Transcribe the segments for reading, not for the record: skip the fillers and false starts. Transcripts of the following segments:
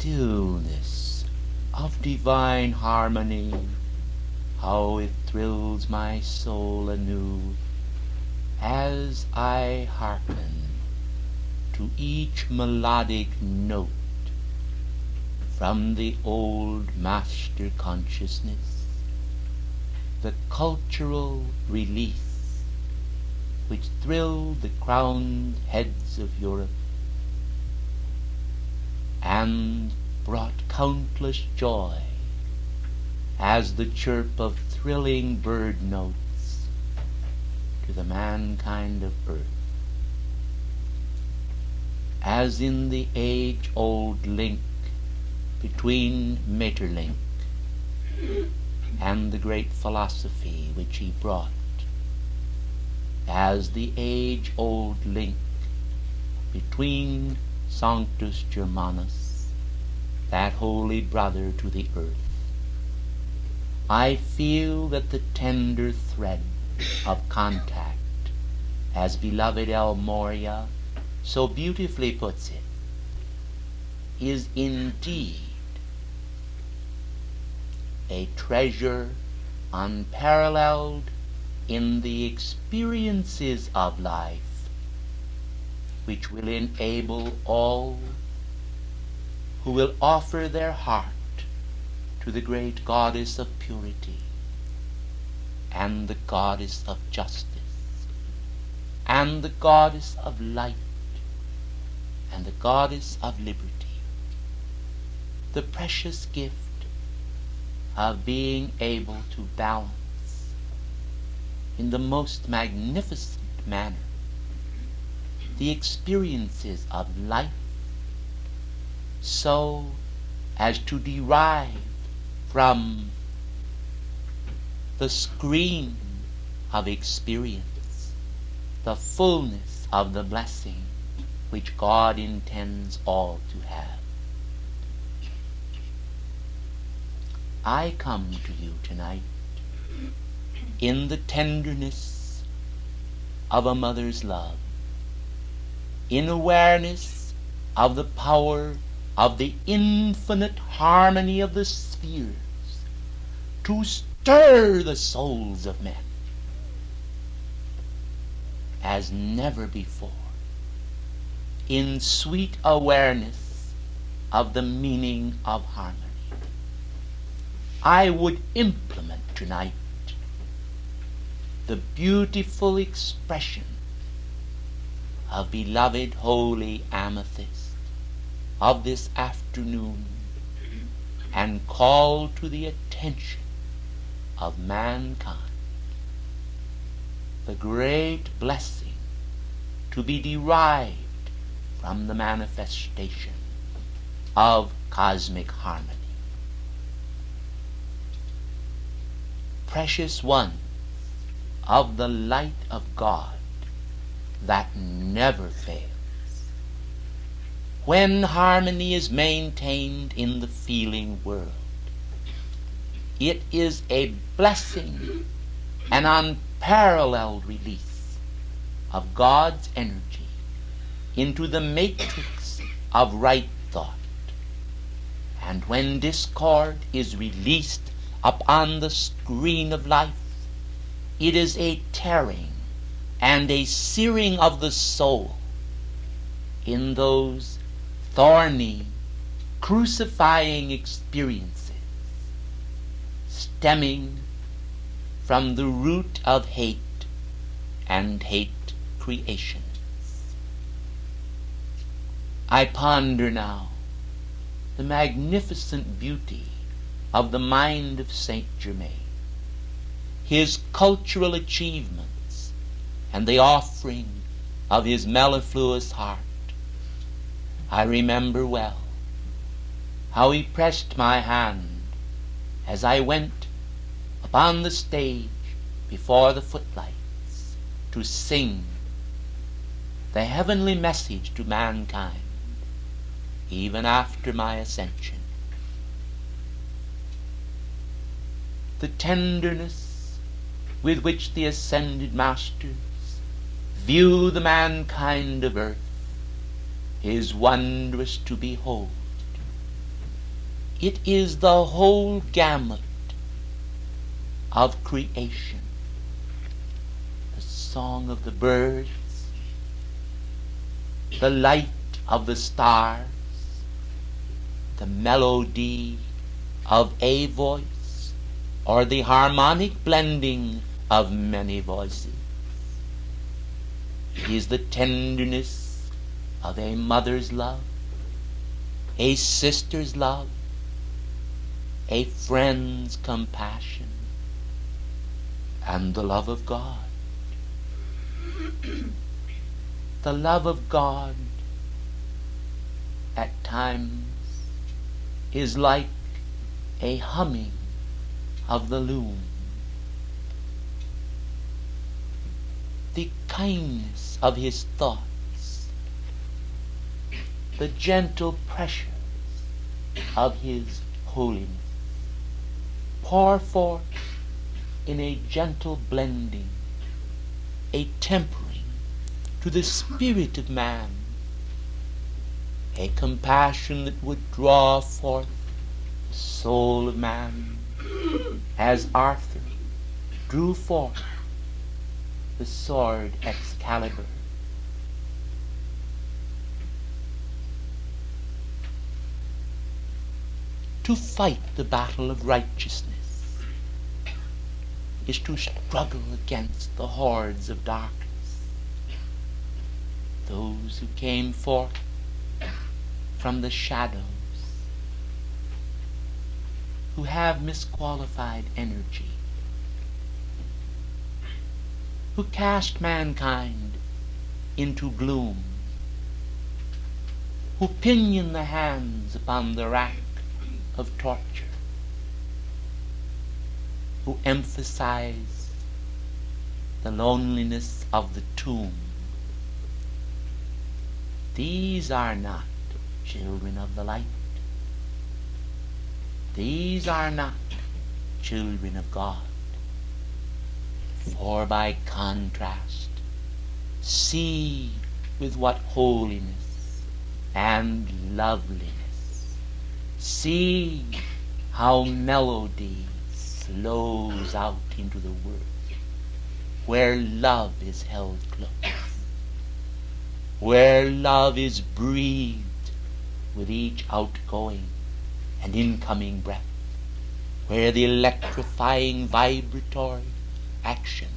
stillness of divine harmony, how it thrills my soul anew as I hearken to each melodic note from the old master consciousness, the cultural release which thrilled the crowned heads of Europe and brought countless joy as the chirp of thrilling bird notes to the mankind of earth. As in the age-old link between Maeterlinck and the great philosophy which he brought, as the age-old link between Sanctus Germanus, that holy brother to the earth, I feel that the tender thread of contact, as beloved El Moria so beautifully puts it, is indeed a treasure unparalleled in the experiences of life, which will enable all who will offer their heart to the great goddess of purity and the goddess of justice and the goddess of light and the goddess of liberty, the precious gift of being able to balance in the most magnificent manner the experiences of life, so as to derive from the screen of experience the fullness of the blessing which God intends all to have. I come to you tonight in the tenderness of a mother's love, in awareness of the power of the infinite harmony of the spheres to stir the souls of men as never before, in sweet awareness of the meaning of harmony. I would implement tonight the beautiful expression of beloved Holy Amethyst of this afternoon and call to the attention of mankind the great blessing to be derived from the manifestation of cosmic harmony. Precious ones of the light of God that never fails, when harmony is maintained in the feeling world, it is a blessing, an unparalleled release of God's energy into the matrix of right thought. And when discord is released upon the screen of life, it is a tearing and a searing of the soul in those thorny, crucifying experiences stemming from the root of hate and hate creations. I ponder now the magnificent beauty of the mind of Saint Germain, his cultural achievements, and the offering of his mellifluous heart. I remember well how he pressed my hand as I went upon the stage before the footlights to sing the heavenly message to mankind, even after my ascension. The tenderness with which the ascended masters view the mankind of earth is wondrous to behold, It is the whole gamut of creation. The song of the birds, the light of the stars, the melody of a voice, or the harmonic blending of many voices. It is the tenderness of a mother's love, a sister's love, a friend's compassion, and the love of God. The love of God at times is like a humming of the loom. The kindness of his thoughts, the gentle pressures of his holiness, pour forth in a gentle blending, a tempering to the spirit of man, a compassion that would draw forth the soul of man, as Arthur drew forth the sword Excalibur. To fight the battle of righteousness is to struggle against the hordes of darkness. Those who came forth from the shadows, who have misqualified energy, who cast mankind into gloom, who pinion the hands upon the rack of torture, who emphasize the loneliness of the tomb. These are not children of the light. These are not children of God. For by contrast, see with what holiness and loveliness, see how melody flows out into the world, where love is held close, where love is breathed with each outgoing and incoming breath, where the electrifying vibratory action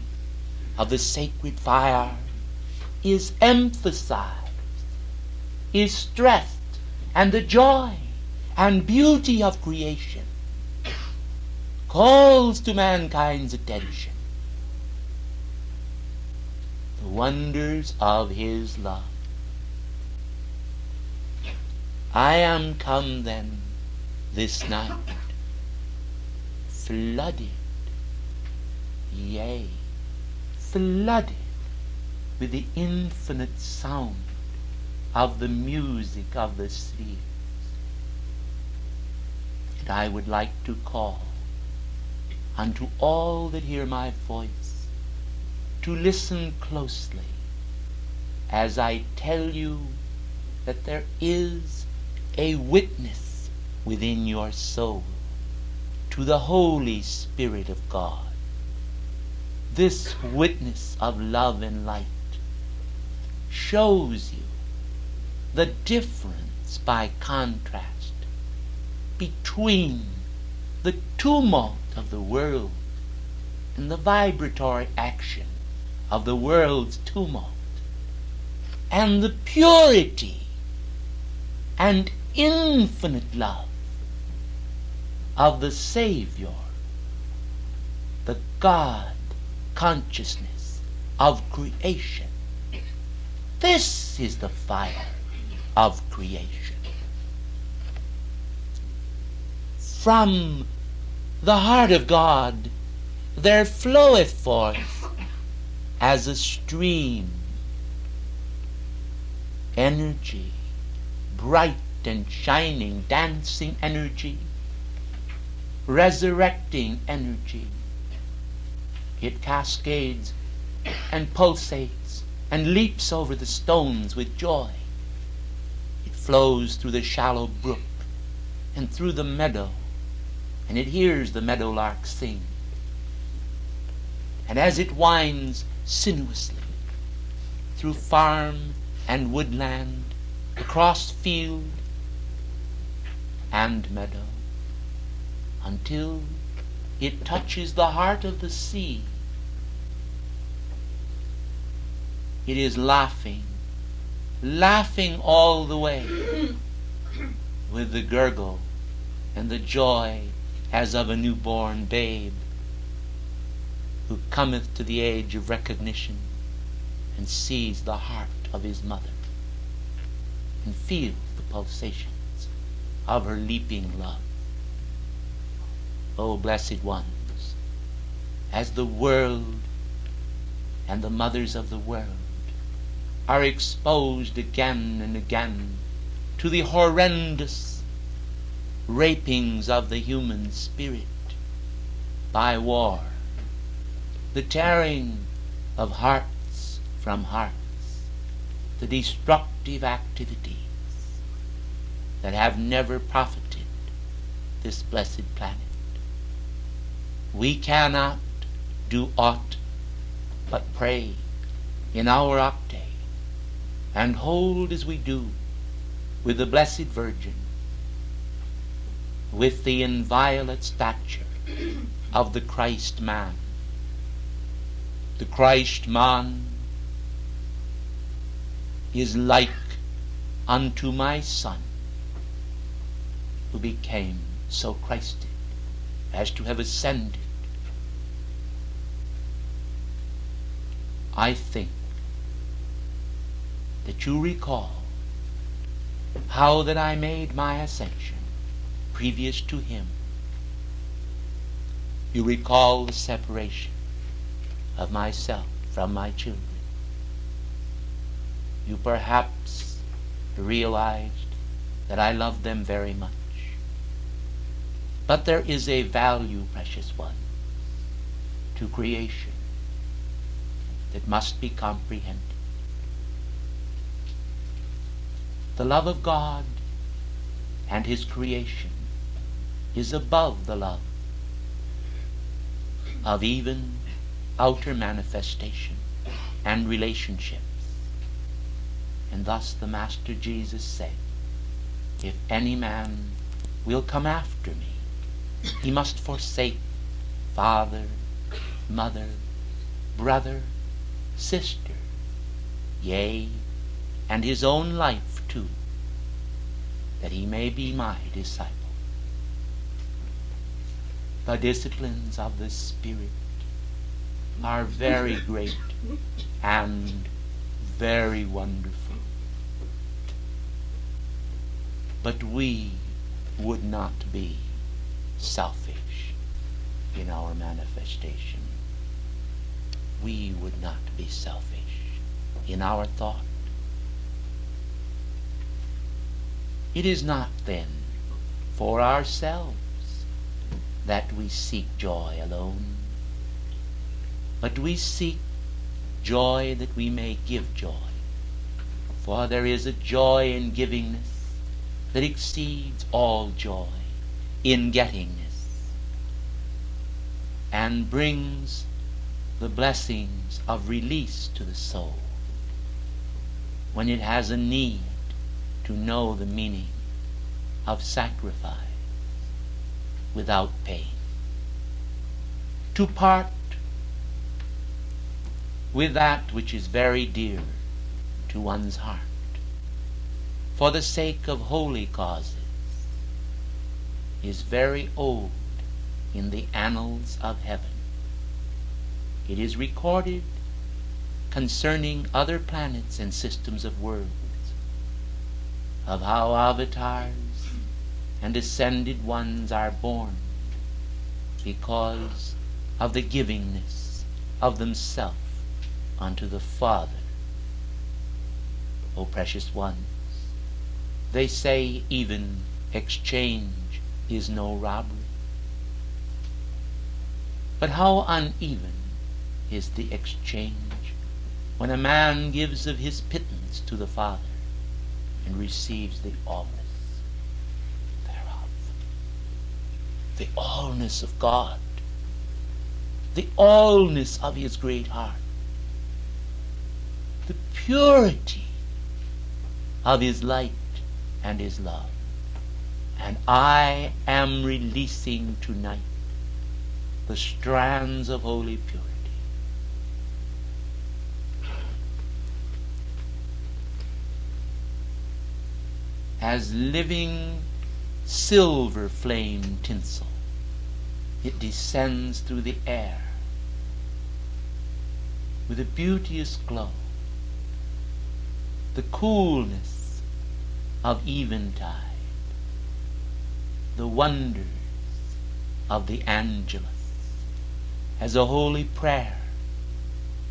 of the sacred fire is emphasized, is stressed, and the joy and beauty of creation calls to mankind's attention the wonders of his love. I am come then this night, flooded, yea, flooded with the infinite sound of the music of the spheres. And I would like to call unto all that hear my voice to listen closely as I tell you that there is a witness within your soul to the Holy Spirit of God. This witness of love and light shows you the difference by contrast between the tumult of the world and the vibratory action of the world's tumult, and the purity and infinite love of the Savior, the God consciousness of creation. This is the fire of creation. From the heart of God there floweth forth as a stream energy, bright and shining, dancing energy, resurrecting energy. It cascades and pulsates and leaps over the stones with joy. It flows through the shallow brook and through the meadow, and it hears the meadowlark sing. And as it winds sinuously through farm and woodland, across field and meadow, until it touches the heart of the sea, it is laughing, laughing all the way, with the gurgle and the joy as of a newborn babe who cometh to the age of recognition and sees the heart of his mother and feels the pulsations of her leaping love. O blessed ones, as the world and the mothers of the world are exposed again and again to the horrendous rapings of the human spirit by war, the tearing of hearts from hearts, the destructive activities that have never profited this blessed planet. We cannot do aught but pray in our octave and hold as we do with the Blessed Virgin, with the inviolate stature of the Christ man. The Christ man is like unto my Son, who became so Christed as to have ascended. I think that you recall how that I made my ascension previous to him. You recall the separation of myself from my children. You perhaps realized that I love them very much. But there is a value, precious one, to creation that must be comprehended. The love of God and his creation is above the love of even outer manifestation and relationships. And thus the Master Jesus said, if any man will come after me, he must forsake father, mother, brother, sister, yea, and his own life too, that he may be my disciple. The disciplines of the Spirit are very great and very wonderful. But we would not be selfish in our manifestation. We would not be selfish in our thought. It is not then for ourselves that we seek joy alone, but we seek joy that we may give joy. For there is a joy in givingness that exceeds all joy in gettingness, and brings the blessings of release to the soul when it has a need to know the meaning of sacrifice without pain. To part with that which is very dear to one's heart for the sake of holy causes is very old in the annals of heaven. It is recorded concerning other planets and systems of worlds, of how avatars and ascended ones are born because of the givingness of themselves unto the Father. O precious ones, they say even exchange is no robbery. But how uneven is the exchange when a man gives of his pittance to the Father and receives the allness thereof. the allness of God, the allness of his great heart, the purity of his light and his love. And I am releasing tonight the strands of holy purity. As living silver flame tinsel, it descends through the air with a beauteous glow, the coolness of eventide, the wonders of the Angelus. As a holy prayer,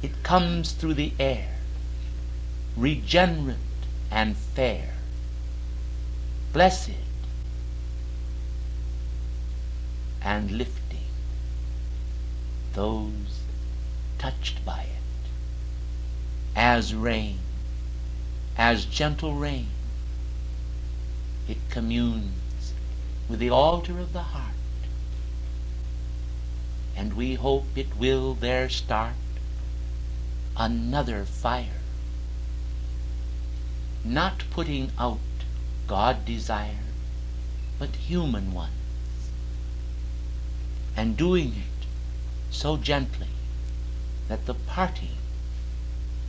it comes through the air, regenerate and fair, blessed and lifting those touched by it. As rain, as gentle rain, it communes with the altar of the heart, and we hope it will there start another fire, not putting out God desire, but human ones, and doing it so gently that the parting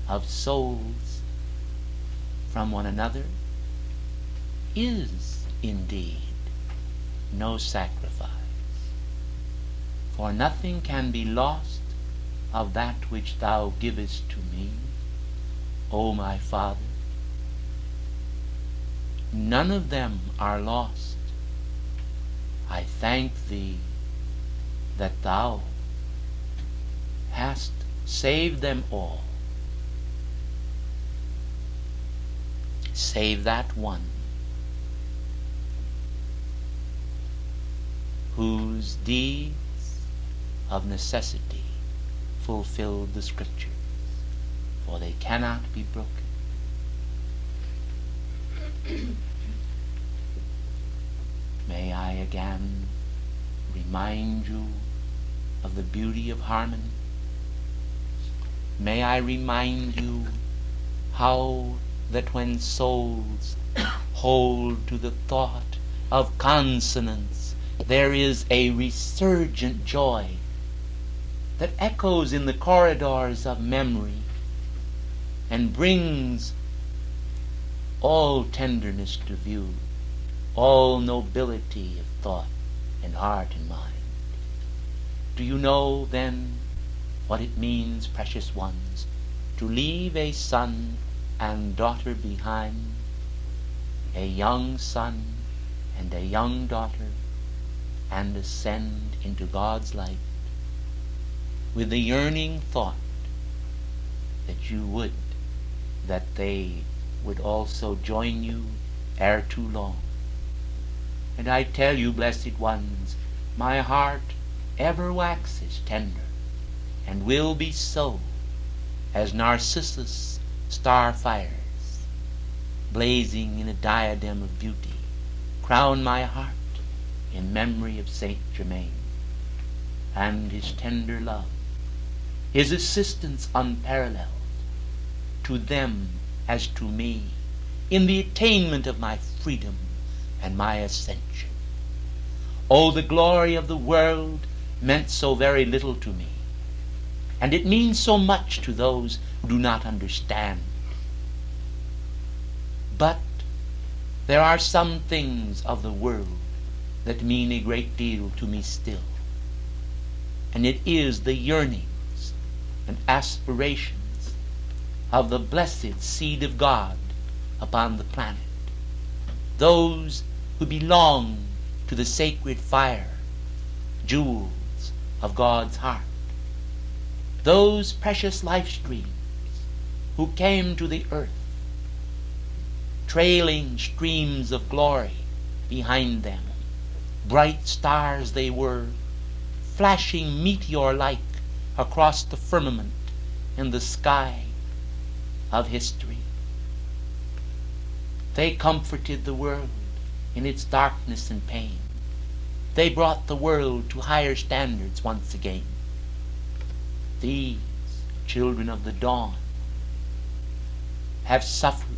of souls from one another is indeed no sacrifice. For nothing can be lost of that which thou givest to me, O my Father. None of them are lost. I thank thee that thou hast saved them all, save that one whose deeds of necessity fulfilled the Scriptures, for they cannot be broken. May I again remind you of the beauty of harmony. May I remind you how that when souls hold to the thought of consonance, there is a resurgent joy that echoes in the corridors of memory and brings all tenderness to view, all nobility of thought and heart and mind. Do you know then what it means, precious ones, to leave a son and daughter behind, a young son and a young daughter, and ascend into God's light with the yearning thought that you would that they would also join you ere too long? And I tell you, blessed ones, my heart ever waxes tender, and will be so as Narcissus' star fires, blazing in a diadem of beauty, crown my heart in memory of Saint Germain and his tender love, his assistance unparalleled to them as to me in the attainment of my freedom and my ascension. Oh, the glory of the world meant so very little to me, and it means so much to those who do not understand. But there are some things of the world that mean a great deal to me still, and it is the yearnings and aspirations of the blessed seed of God upon the planet, those who belong to the sacred fire, jewels of God's heart, those precious life streams who came to the earth, trailing streams of glory behind them. Bright stars they were, flashing meteor-like across the firmament in the sky of history. They comforted the world in its darkness and pain. They brought the world to higher standards once again. These children of the dawn have suffered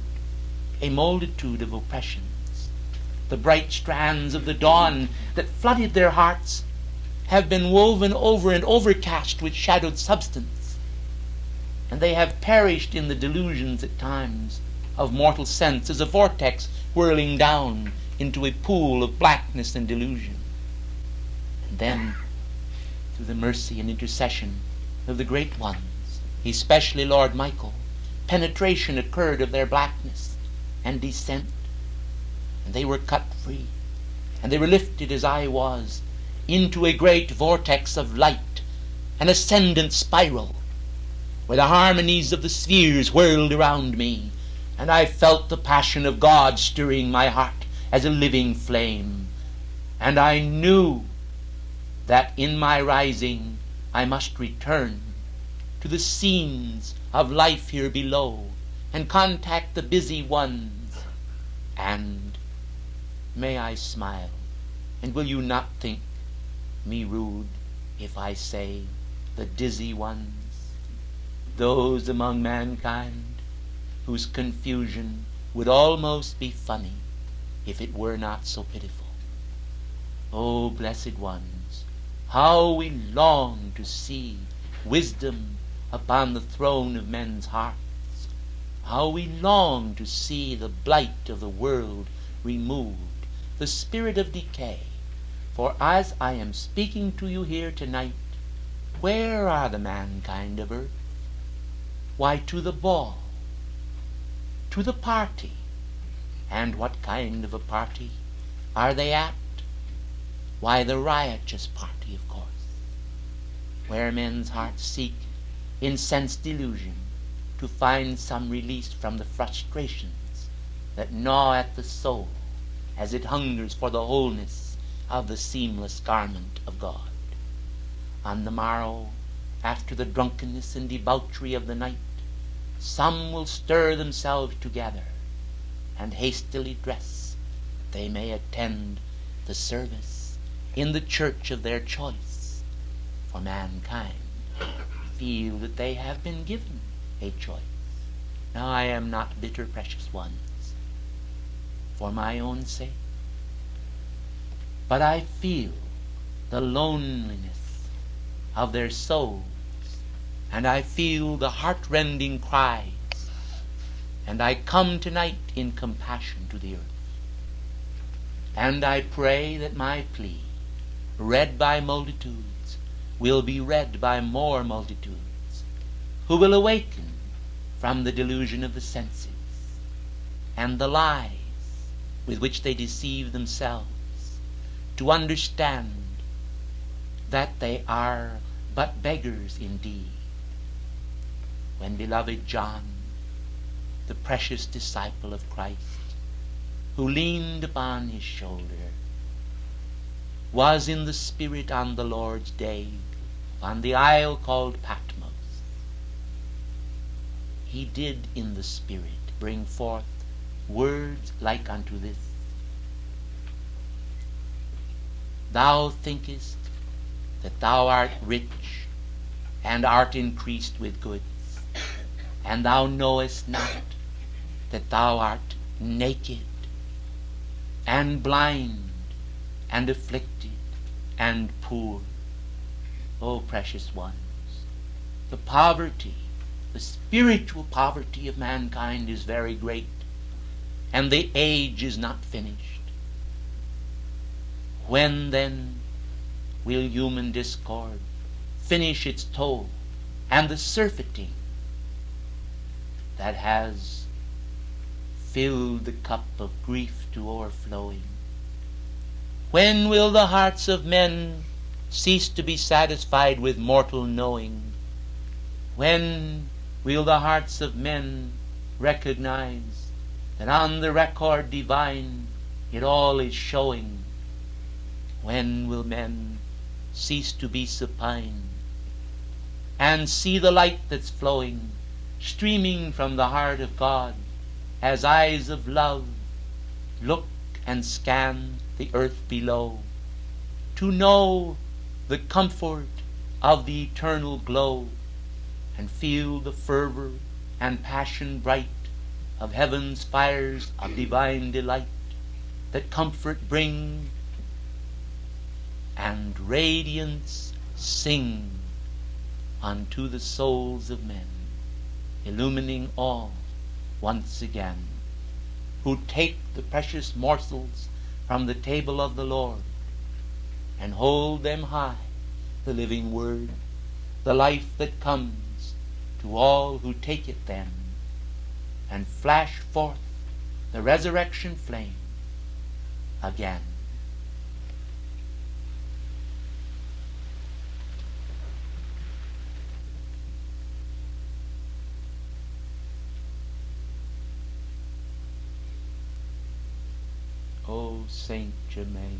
a multitude of oppressions. The bright strands of the dawn that flooded their hearts have been woven over and overcast with shadowed substance, and they have perished in the delusions at times of mortal sense as a vortex whirling down into a pool of blackness and delusion. And then, through the mercy and intercession of the great ones, especially Lord Michael, penetration occurred of their blackness and descent, and they were cut free, and they were lifted as I was into a great vortex of light, an ascendant spiral, where the harmonies of the spheres whirled around me, and I felt the passion of God stirring my heart as a living flame, and I knew that in my rising I must return to the scenes of life here below and contact the busy ones. And may I smile, and will you not think me rude if I say the dizzy ones, those among mankind whose confusion would almost be funny if it were not so pitiful. Oh, blessed ones, how we long to see wisdom upon the throne of men's hearts. How we long to see the blight of the world removed, the spirit of decay. For as I am speaking to you here tonight, where are the mankind of earth? Why, to the ball, to the party. And what kind of a party are they at? Why, the riotous party, of course, where men's hearts seek in sense delusion to find some release from the frustrations that gnaw at the soul as it hungers for the wholeness of the seamless garment of God. On the morrow, after the drunkenness and debauchery of the night, some will stir themselves together and hastily dress that they may attend the service in the church of their choice. For mankind feel that they have been given a choice. Now I am not bitter, precious ones, for my own sake, but I feel the loneliness of their souls, and I feel the heart-rending cries, and I come tonight in compassion to the earth. And I pray that my plea, read by multitudes, will be read by more multitudes, who will awaken from the delusion of the senses and the lies with which they deceive themselves, to understand that they are but beggars indeed. When beloved John, the precious disciple of Christ, who leaned upon his shoulder, was in the Spirit on the Lord's day on the isle called Patmos, he did in the Spirit bring forth words like unto this: Thou thinkest that thou art rich and art increased with goods, and thou knowest not that thou art naked and blind and afflicted and poor. O precious ones, the poverty, the spiritual poverty of mankind is very great, and the age is not finished. When then will human discord finish its toll, and the surfeiting that has filled the cup of grief to overflowing? When will the hearts of men cease to be satisfied with mortal knowing? When will the hearts of men recognize that on the record divine it all is showing? When will men cease to be supine and see the light that's flowing, streaming from the heart of God, as eyes of love look and scan the earth below, to know the comfort of the eternal glow, and feel the fervor and passion bright of heaven's fires of divine delight, that comfort bring and radiance sing unto the souls of men, illumining all once again, who take the precious morsels from the table of the Lord and hold them high, the living word, the life that comes to all who take it then, and flash forth the resurrection flame again. O Saint Germain,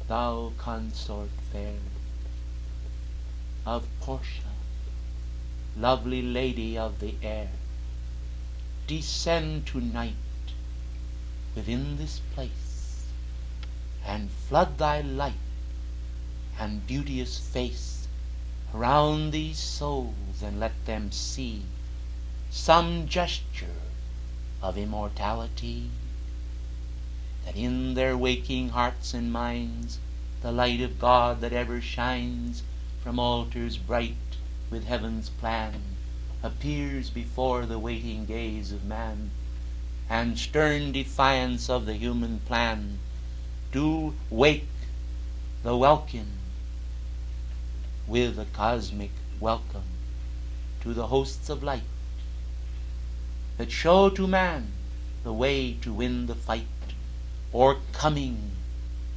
thou consort fair of Portia, lovely lady of the air, descend tonight within this place, and flood thy light and beauteous face around these souls, and let them see some gesture of immortality, that in their waking hearts and minds the light of God that ever shines from altars bright with heaven's plan appears before the waiting gaze of man, and stern defiance of the human plan do wake the welkin with a cosmic welcome to the hosts of light, that show to man the way to win the fight, o'ercoming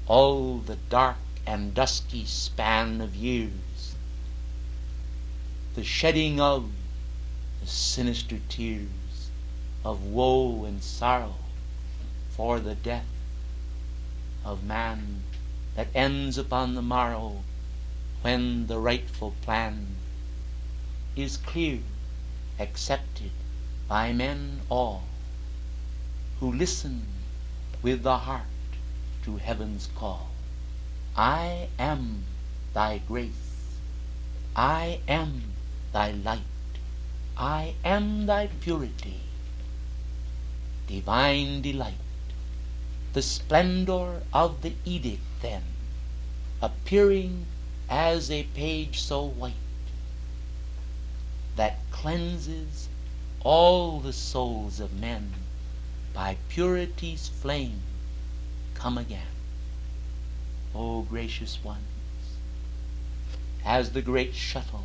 all the dark and dusky span of years, the shedding of the sinister tears of woe and sorrow for the death of man that ends upon the morrow, when the rightful plan is clear, accepted by men all, who listen with the heart to heaven's call. I am thy grace, I am thy light, I am thy purity, divine delight, the splendor of the edict then, appearing as a page so white, that cleanses all the souls of men, by purity's flame come again. O gracious ones, as the great shuttle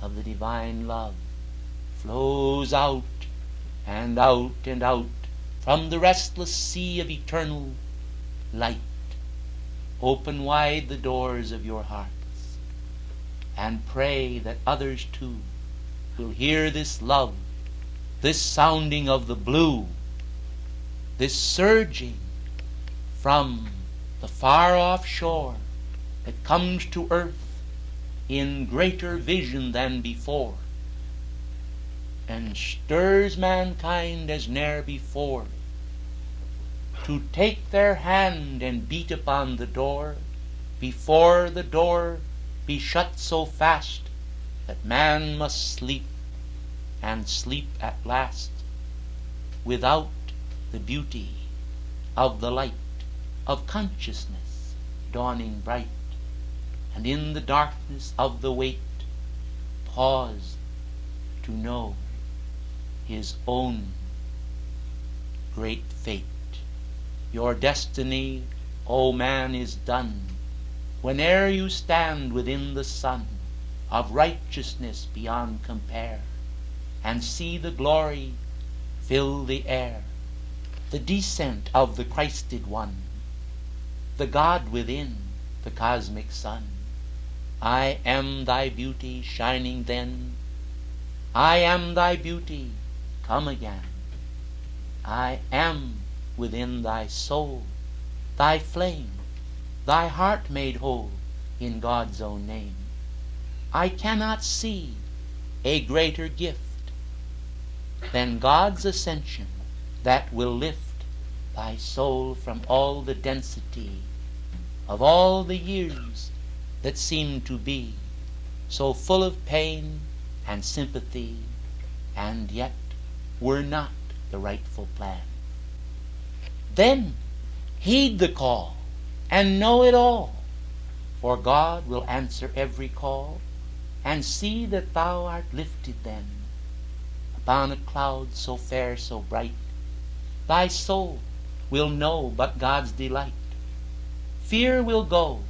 of the divine love flows out and out and out from the restless sea of eternal light, open wide the doors of your hearts, and pray that others too will hear this love, this sounding of the blue, this surging from the far-off shore that comes to earth in greater vision than before, and stirs mankind as ne'er before to take their hand and beat upon the door, before the door be shut so fast that man must sleep, and sleep at last, without the beauty of the light of consciousness dawning bright, and in the darkness of the wait pause to know his own great fate. Your destiny, O man, is done, whene'er you stand within the sun of righteousness beyond compare, and see the glory fill the air, the descent of the Christed One, the God within, the cosmic sun. I am thy beauty shining then, I am thy beauty come again, I am within thy soul, thy flame, thy heart made whole in God's own name. I cannot see a greater gift than God's ascension, that will lift thy soul from all the density of all the years that seem to be so full of pain and sympathy, and yet were not the rightful plan. Then heed the call and know it all, for God will answer every call, and see that thou art lifted then upon a cloud so fair, so bright. Thy soul will know but God's delight. Fear will go,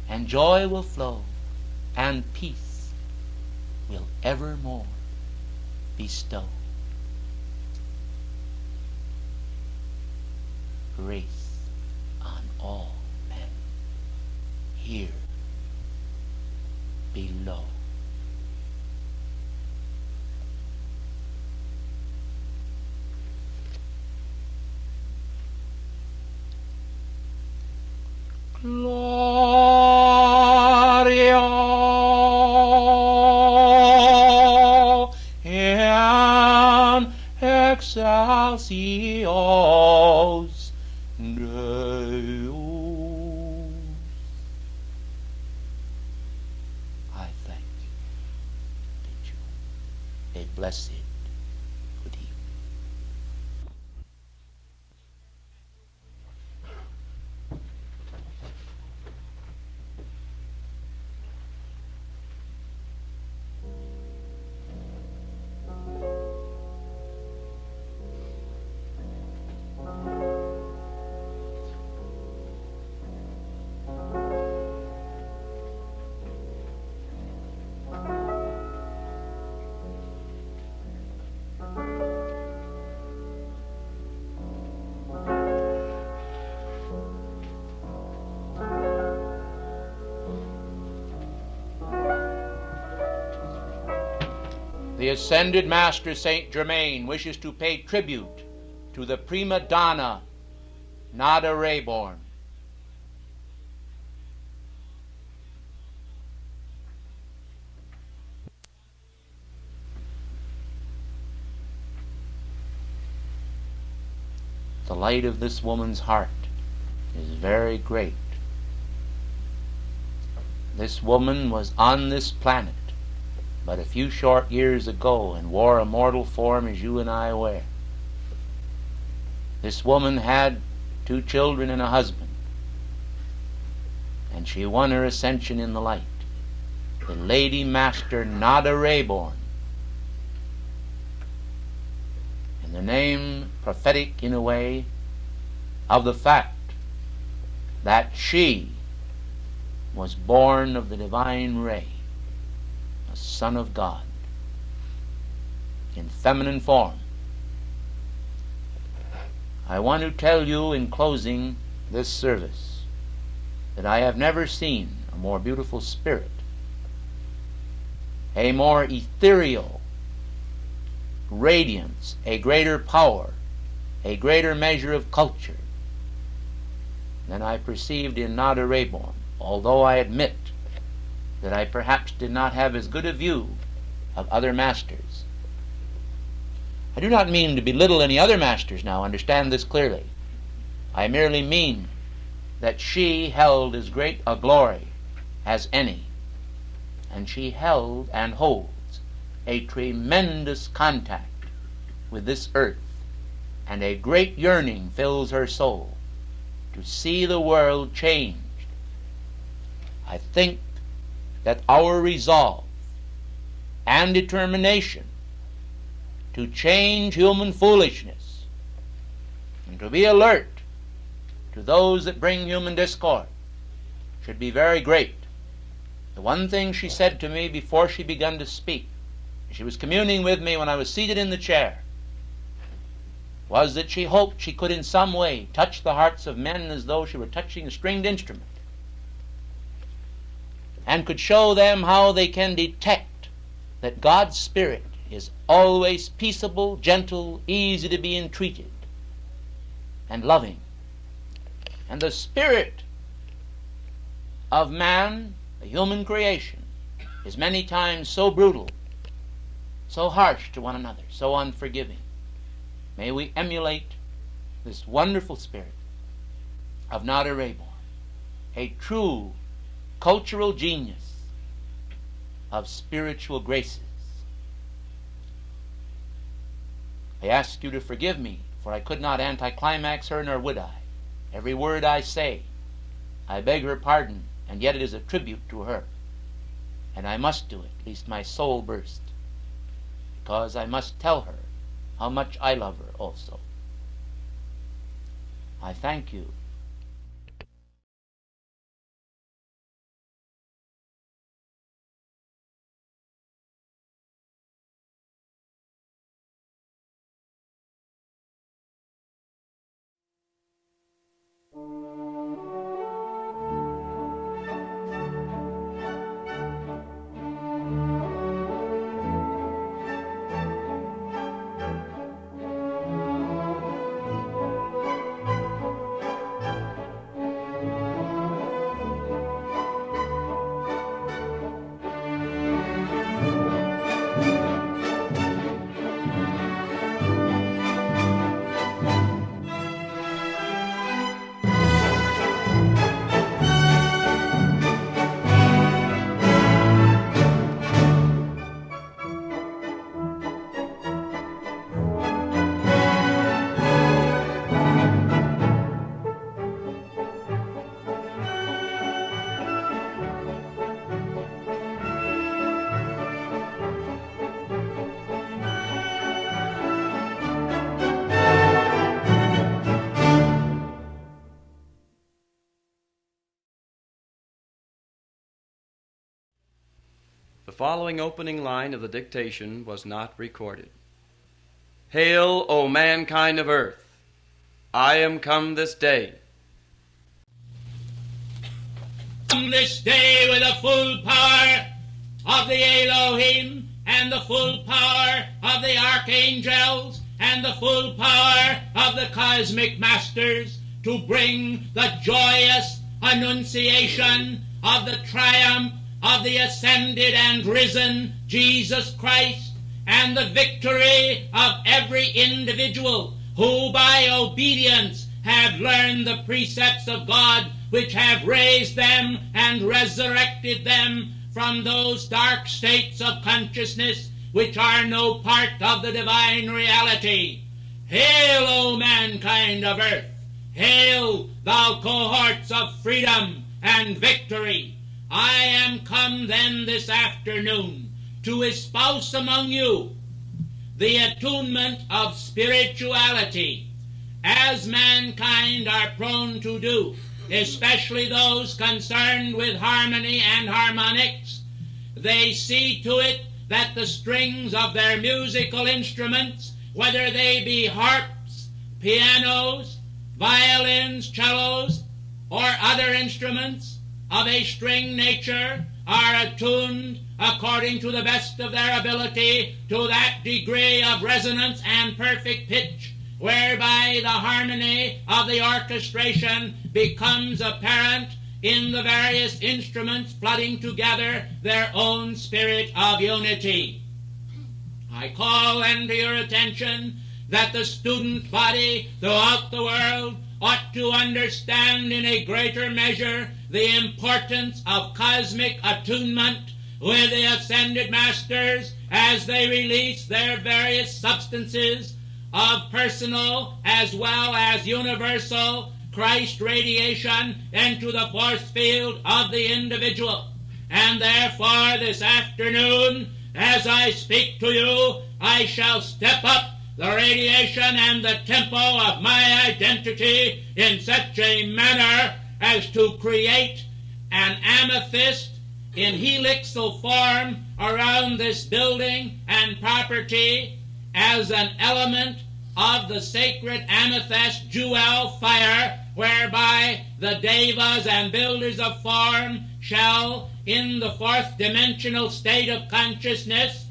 and joy will flow, and peace will evermore bestow. Grace on all men here below. Gloria in excelsis Deus. I thank you, bid you a blessed good evening. The Ascended Master Saint Germain wishes to pay tribute to the prima donna Nada Rayborn. The light of this woman's heart is very great. This woman was on this planet but a few short years ago and wore a mortal form as you and I wear. This woman had 2 children and a husband, and she won her ascension in the light. The Lady Master Nada Rayborn, in the name prophetic in a way of the fact that she was born of the divine ray, a Son of God, in feminine form. I want to tell you in closing this service that I have never seen a more beautiful spirit, a more ethereal radiance, a greater power, a greater measure of culture than I perceived in Nada Rayborn, although I admit that I perhaps did not have as good a view of other masters. I do not mean to belittle any other masters now, understand this clearly. I merely mean that she held as great a glory as any, and she held and holds a tremendous contact with this earth, and a great yearning fills her soul to see the world changed. I think that our resolve and determination to change human foolishness and to be alert to those that bring human discord should be very great. The one thing she said to me before she began to speak, she was communing with me when I was seated in the chair, was that she hoped she could in some way touch the hearts of men as though she were touching a stringed instrument, and could show them how they can detect that God's Spirit is always peaceable, gentle, easy to be entreated, and loving. And the spirit of man, the human creation, is many times so brutal, so harsh to one another, so unforgiving. May we emulate this wonderful spirit of Nada Rayborn, a true cultural genius of spiritual graces. I ask you to forgive me, for I could not anticlimax her, nor would I. Every word I say, I beg her pardon, and yet it is a tribute to her. And I must do it, lest my soul burst, because I must tell her how much I love her also. I thank you. The following opening line of the dictation was not recorded. Hail, O mankind of earth! I am come this day. Come this day with the full power of the Elohim, and the full power of the archangels, and the full power of the cosmic masters, to bring the joyous annunciation of the triumph of the ascended and risen Jesus Christ, and the victory of every individual who by obedience have learned the precepts of God, which have raised them and resurrected them from those dark states of consciousness which are no part of the divine reality. Hail, O mankind of earth! Hail, thou cohorts of freedom and victory! I am come then this afternoon to espouse among you the attunement of spirituality, as mankind are prone to do, especially those concerned with harmony and harmonics. They see to it that the strings of their musical instruments, whether they be harps, pianos, violins, cellos, or other instruments of a string nature, are attuned according to the best of their ability to that degree of resonance and perfect pitch whereby the harmony of the orchestration becomes apparent in the various instruments flooding together their own spirit of unity. I call then to your attention that the student body throughout the world ought to understand in a greater measure the importance of cosmic attunement with the ascended masters as they release their various substances of personal as well as universal Christ radiation into the force field of the individual. And therefore this afternoon, as I speak to you, I shall step up the radiation and the tempo of my identity in such a manner as to create an amethyst in helixal form around this building and property as an element of the sacred amethyst jewel fire, whereby the devas and builders of form shall, in the fourth dimensional state of consciousness,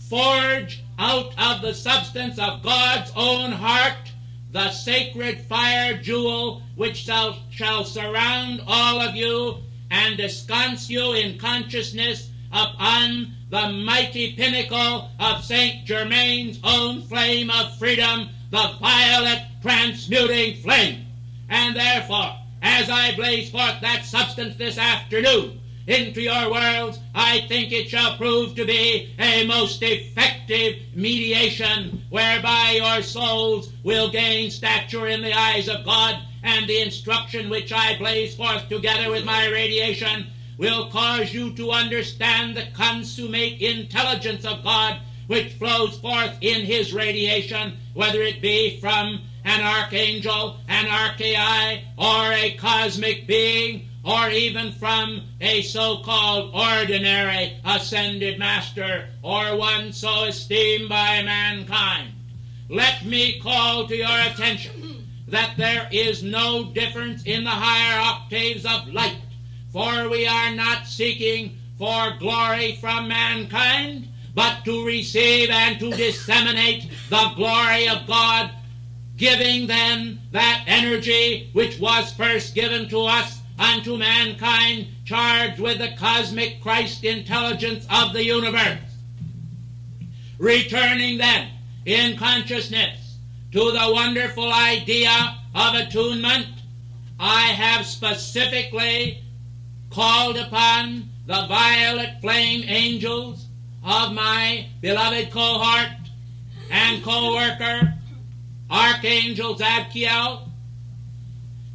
forge out of the substance of God's own heart the sacred fire jewel which shall surround all of you and ensconce you in consciousness upon the mighty pinnacle of Saint Germain's own flame of freedom, the violet transmuting flame. And therefore, as I blaze forth that substance this afternoon into your worlds, I think it shall prove to be a most effective mediation whereby your souls will gain stature in the eyes of God, and the instruction which I blaze forth together with my radiation will cause you to understand the consummate intelligence of God which flows forth in his radiation, whether it be from an archangel, an archai, or a cosmic being, or even from a so-called ordinary ascended master, or one so esteemed by mankind. Let me call to your attention that there is no difference in the higher octaves of light, for we are not seeking for glory from mankind, but to receive and to disseminate the glory of God, giving then that energy which was first given to us unto mankind, charged with the cosmic Christ intelligence of the universe. Returning then in consciousness to the wonderful idea of attunement, I have specifically called upon the violet flame angels of my beloved cohort and co-worker, Archangel Zadkiel,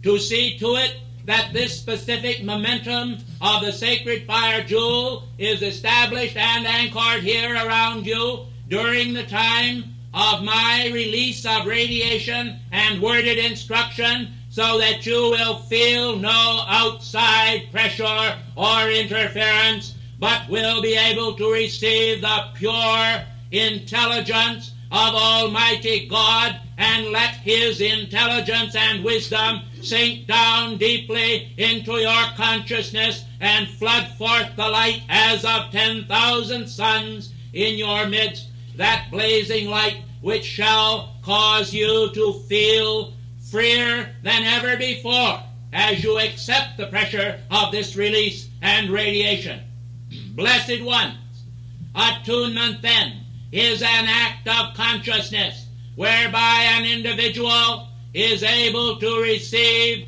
to see to it that this specific momentum of the sacred fire jewel is established and anchored here around you during the time of my release of radiation and worded instruction, so that you will feel no outside pressure or interference, but will be able to receive the pure intelligence of Almighty God, and let his intelligence and wisdom sink down deeply into your consciousness and flood forth the light as of 10,000 suns in your midst, that blazing light which shall cause you to feel freer than ever before as you accept the pressure of this release and radiation. Blessed ones, attunement then is an act of consciousness whereby an individual is able to receive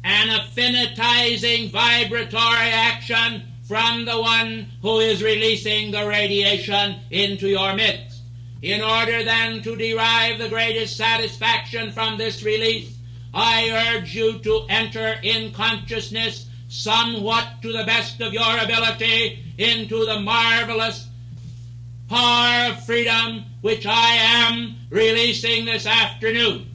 an affinitizing vibratory action from the one who is releasing the radiation into your midst. In order then to derive the greatest satisfaction from this release, I urge you to enter in consciousness somewhat to the best of your ability into the marvelous power of freedom which I am releasing this afternoon.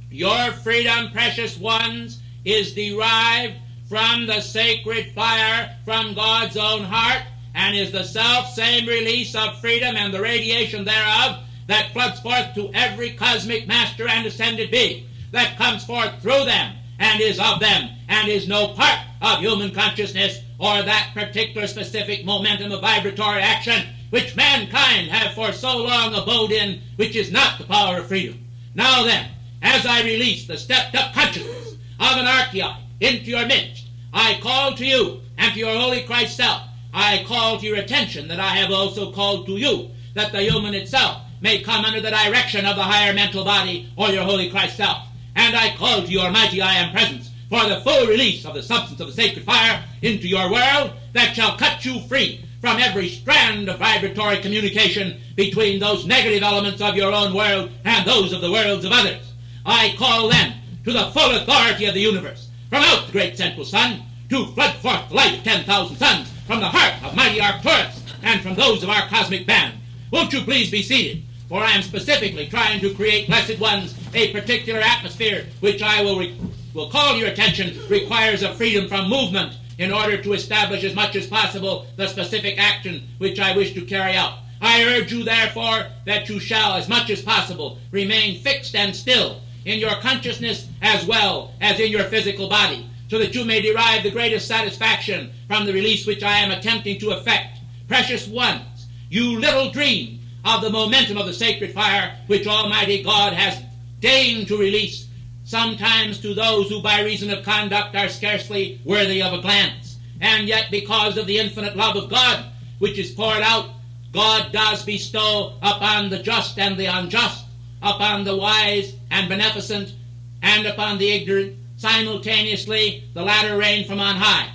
Your freedom, precious ones, is derived from the sacred fire from God's own heart, and is the self-same release of freedom and the radiation thereof that floods forth to every cosmic master and ascended being, that comes forth through them and is of them, and is no part of human consciousness or that particular specific momentum of vibratory action which mankind have for so long abode in, which is not the power of freedom. Now then, as I release the stepped-up consciousness of an archetype into your midst, I call to you and to your Holy Christ self. I call to your attention that I have also called to you, that the human itself may come under the direction of the higher mental body or your Holy Christ self. And I call to your mighty I Am presence for the full release of the substance of the sacred fire into your world, that shall cut you free from every strand of vibratory communication between those negative elements of your own world and those of the worlds of others. I call then to the full authority of the universe from out the great central sun to flood forth the light of 10,000 suns from the heart of mighty Arcturus and from those of our cosmic band. Won't you please be seated? For I am specifically trying to create, blessed ones, a particular atmosphere which I will call your attention requires a freedom from movement in order to establish as much as possible the specific action which I wish to carry out. I urge you, therefore, that you shall, as much as possible, remain fixed and still in your consciousness as well as in your physical body, so that you may derive the greatest satisfaction from the release which I am attempting to effect. Precious ones, you little dream of the momentum of the sacred fire which Almighty God has deigned to release, sometimes to those who by reason of conduct are scarcely worthy of a glance. And yet because of the infinite love of God which is poured out, God does bestow upon the just and the unjust upon the wise and beneficent, and upon the ignorant. Simultaneously, the latter rain from on high.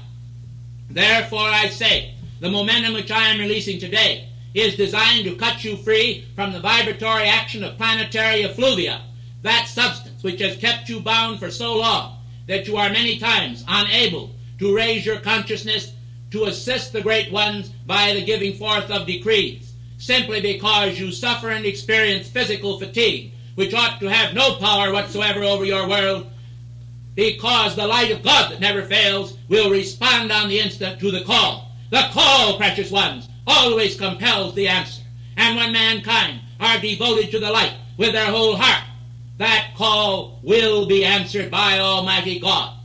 Therefore, I say, the momentum which I am releasing today is designed to cut you free from the vibratory action of planetary effluvia, that substance which has kept you bound for so long that you are many times unable to raise your consciousness to assist the great ones by the giving forth of decrees, simply because you suffer and experience physical fatigue, which ought to have no power whatsoever over your world, because the light of God that never fails will respond on the instant to the call. The call, precious ones, always compels the answer. And when mankind are devoted to the light with their whole heart, that call will be answered by Almighty God.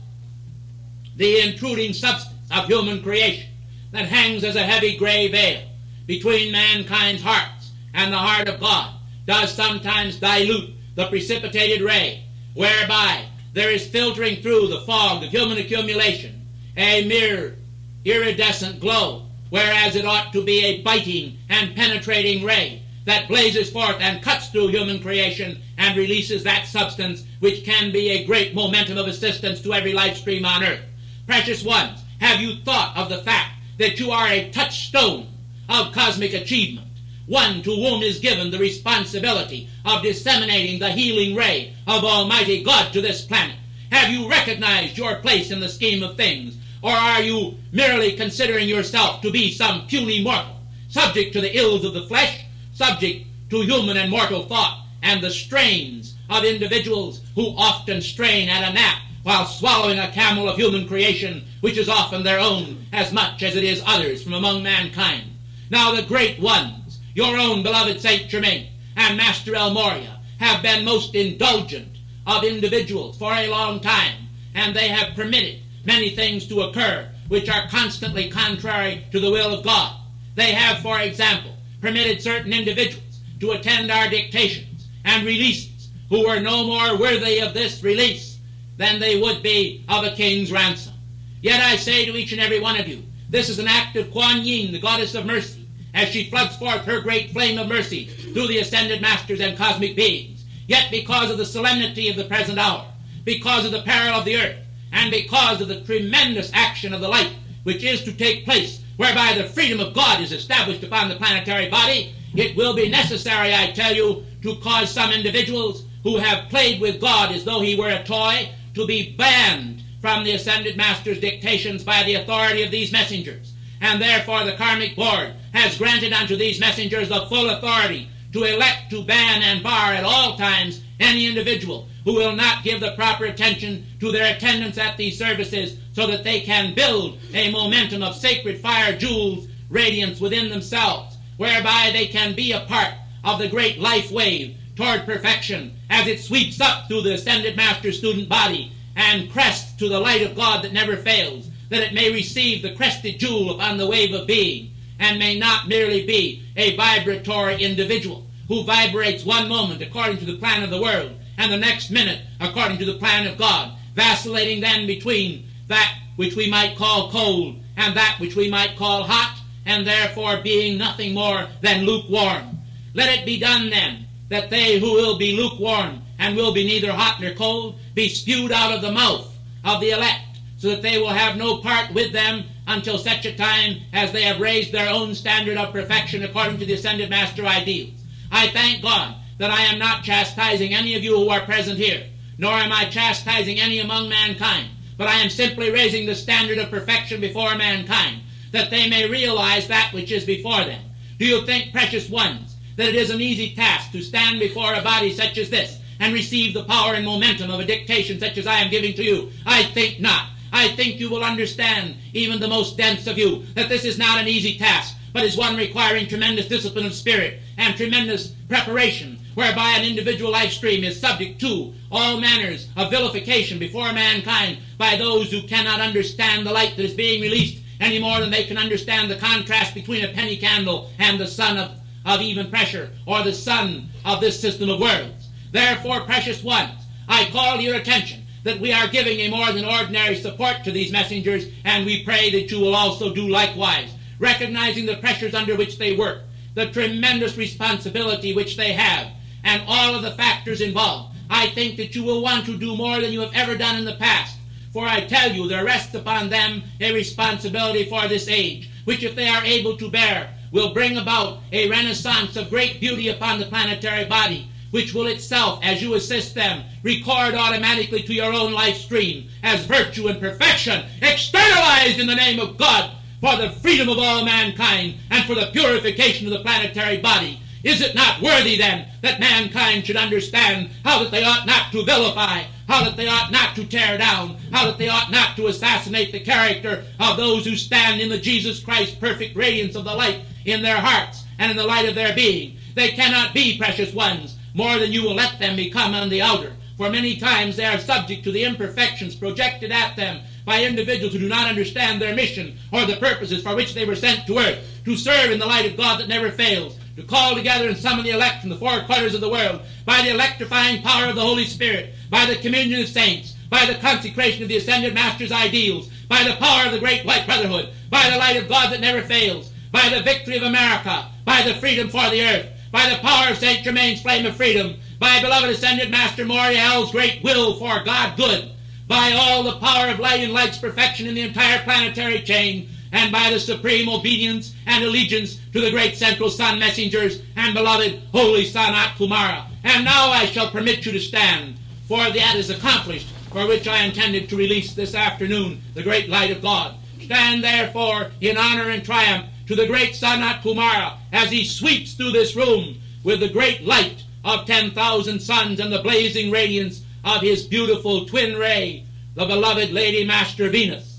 The intruding substance of human creation that hangs as a heavy gray veil between mankind's hearts and the heart of God does sometimes dilute the precipitated ray, whereby there is filtering through the fog of human accumulation a mere iridescent glow, whereas it ought to be a biting and penetrating ray that blazes forth and cuts through human creation and releases that substance which can be a great momentum of assistance to every life stream on earth. Precious ones, have you thought of the fact that you are a touchstone of cosmic achievement, one to whom is given the responsibility of disseminating the healing ray of Almighty God to this planet? Have you recognized your place in the scheme of things, or are you merely considering yourself to be some puny mortal, subject to the ills of the flesh, subject to human and mortal thought, and the strains of individuals who often strain at a gnat while swallowing a camel of human creation, which is often their own as much as it is others from among mankind? Now the great ones, your own beloved Saint Germain and Master El Morya, have been most indulgent of individuals for a long time, and they have permitted many things to occur which are constantly contrary to the will of God. They have, for example, permitted certain individuals to attend our dictations and releases who were no more worthy of this release than they would be of a king's ransom. Yet I say to each and every one of you, this is an act of Kuan Yin, the goddess of mercy, as she floods forth her great flame of mercy through the ascended masters and cosmic beings. Yet because of the solemnity of the present hour, because of the peril of the earth, and because of the tremendous action of the light which is to take place, whereby the freedom of God is established upon the planetary body, it will be necessary, I tell you, to cause some individuals who have played with God as though he were a toy to be banned from the ascended master's dictations by the authority of these messengers. And therefore the Karmic Board has granted unto these messengers the full authority to elect, to ban, and bar at all times any individual who will not give the proper attention to their attendance at these services, so that they can build a momentum of sacred fire jewels radiance within themselves, whereby they can be a part of the great life wave toward perfection as it sweeps up through the ascended master student body and crests to the light of God that never fails, that it may receive the crested jewel upon the wave of being, and may not merely be a vibratory individual who vibrates one moment according to the plan of the world and the next minute according to the plan of God, vacillating then between that which we might call cold and that which we might call hot, and therefore being nothing more than lukewarm. Let it be done then that they who will be lukewarm and will be neither hot nor cold be spewed out of the mouth of the elect, so that they will have no part with them until such a time as they have raised their own standard of perfection according to the ascended master ideals. I thank God that I am not chastising any of you who are present here, nor am I chastising any among mankind, but I am simply raising the standard of perfection before mankind, that they may realize that which is before them. Do you think, precious ones, that it is an easy task to stand before a body such as this and receive the power and momentum of a dictation such as I am giving to you? I think not. I think you will understand, even the most dense of you, that this is not an easy task, but is one requiring tremendous discipline of spirit and tremendous preparation, whereby an individual life stream is subject to all manners of vilification before mankind by those who cannot understand the light that is being released any more than they can understand the contrast between a penny candle and the sun of even pressure, or the sun of this system of worlds. Therefore, precious ones, I call to your attention that we are giving a more than ordinary support to these messengers, and we pray that you will also do likewise, recognizing the pressures under which they work, the tremendous responsibility which they have, and all of the factors involved, I think that you will want to do more than you have ever done in the past. For I tell you, there rests upon them a responsibility for this age, which if they are able to bear, will bring about a renaissance of great beauty upon the planetary body, which will itself, as you assist them, record automatically to your own life stream as virtue and perfection, externalized in the name of God, for the freedom of all mankind and for the purification of the planetary body. Is it not worthy, then, that mankind should understand how that they ought not to vilify, how that they ought not to tear down, how that they ought not to assassinate the character of those who stand in the Jesus Christ perfect radiance of the light in their hearts and in the light of their being? They cannot be, precious ones, more than you will let them become on the outer. For many times they are subject to the imperfections projected at them by individuals who do not understand their mission or the purposes for which they were sent to earth, to serve in the light of God that never fails, to call together and summon the elect from the four quarters of the world by the electrifying power of the Holy Spirit, by the communion of saints, by the consecration of the ascended Master's ideals, by the power of the great white brotherhood, by the light of God that never fails, by the victory of America, by the freedom for the earth, by the power of St. Germain's flame of freedom, by beloved ascended Master Moriel's great will for God good, by all the power of light and light's perfection in the entire planetary chain, and by the supreme obedience and allegiance to the great central sun messengers and beloved holy Sanat Kumara. And now I shall permit you to stand, for that is accomplished, for which I intended to release this afternoon the great light of God. Stand therefore in honor and triumph to the great Sanat Kumara as he sweeps through this room with the great light of 10,000 suns and the blazing radiance of his beautiful twin ray, the beloved Lady Master Venus.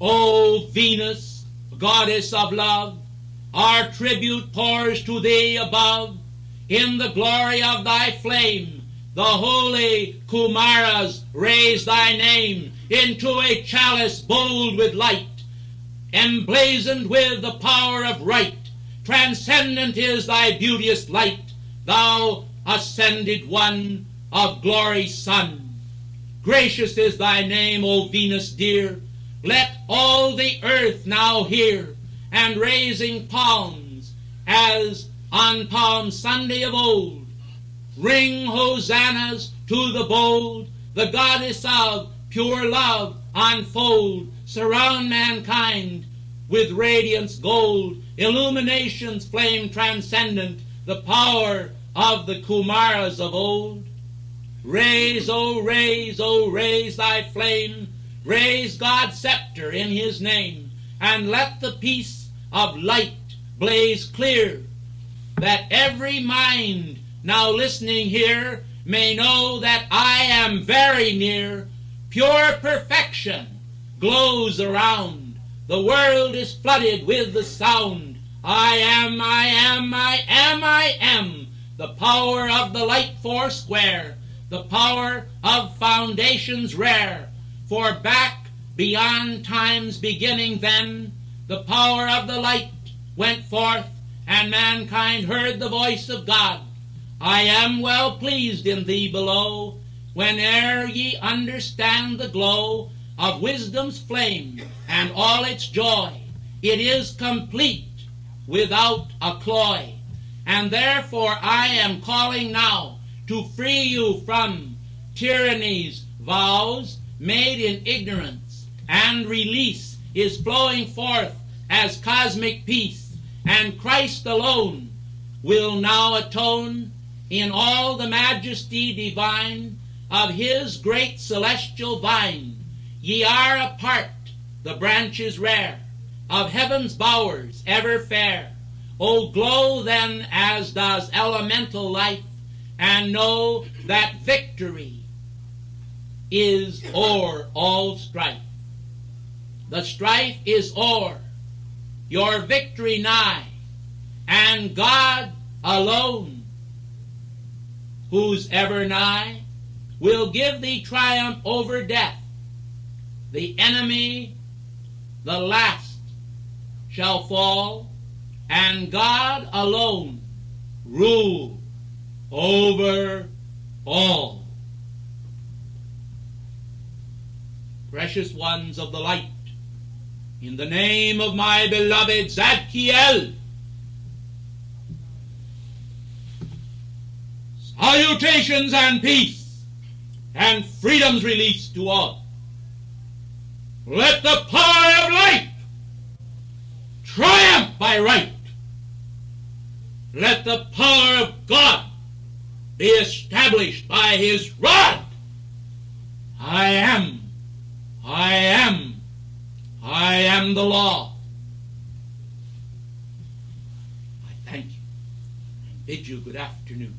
O Venus, goddess of love, our tribute pours to thee above. In the glory of thy flame, the holy Kumaras raise thy name into a chalice bold with light, emblazoned with the power of right. Transcendent is thy beauteous light, thou ascended one of glory's sun. Gracious is thy name, O Venus dear. Let all the earth now hear, and raising palms as on Palm Sunday of old, ring hosannas to the bold, the goddess of pure love unfold, surround mankind with radiance gold, illumination's flame transcendent, the power of the Kumaras of old. Raise, O raise, O raise thy flame, raise God's scepter in his name, and let the peace of light blaze clear, that every mind now listening here may know that I am very near. Pure perfection glows around. The world is flooded with the sound. I am, I am, I am, I am. The power of the light foursquare, the power of foundations rare. For back beyond time's beginning then, the power of the light went forth, and mankind heard the voice of God. I am well pleased in thee below, whene'er ye understand the glow of wisdom's flame and all its joy. It is complete without a cloy. And therefore I am calling now to free you from tyranny's vows made in ignorance, and release is flowing forth as cosmic peace. And Christ alone will now atone in all the majesty divine of his great celestial vine. Ye are a part, the branches rare, of heaven's bowers ever fair. O glow then as does elemental life, and know that victory is o'er all strife. The strife is o'er, your victory nigh, and God alone, who's ever nigh, will give thee triumph over death. The enemy, the last, shall fall, and God alone rule over all. precious ones of the light, in the name of my beloved Zadkiel, salutations and peace and freedom's release to all. Let the power of light triumph by right. Let the power of God be established by his rod. I am the law. I thank you and bid you good afternoon.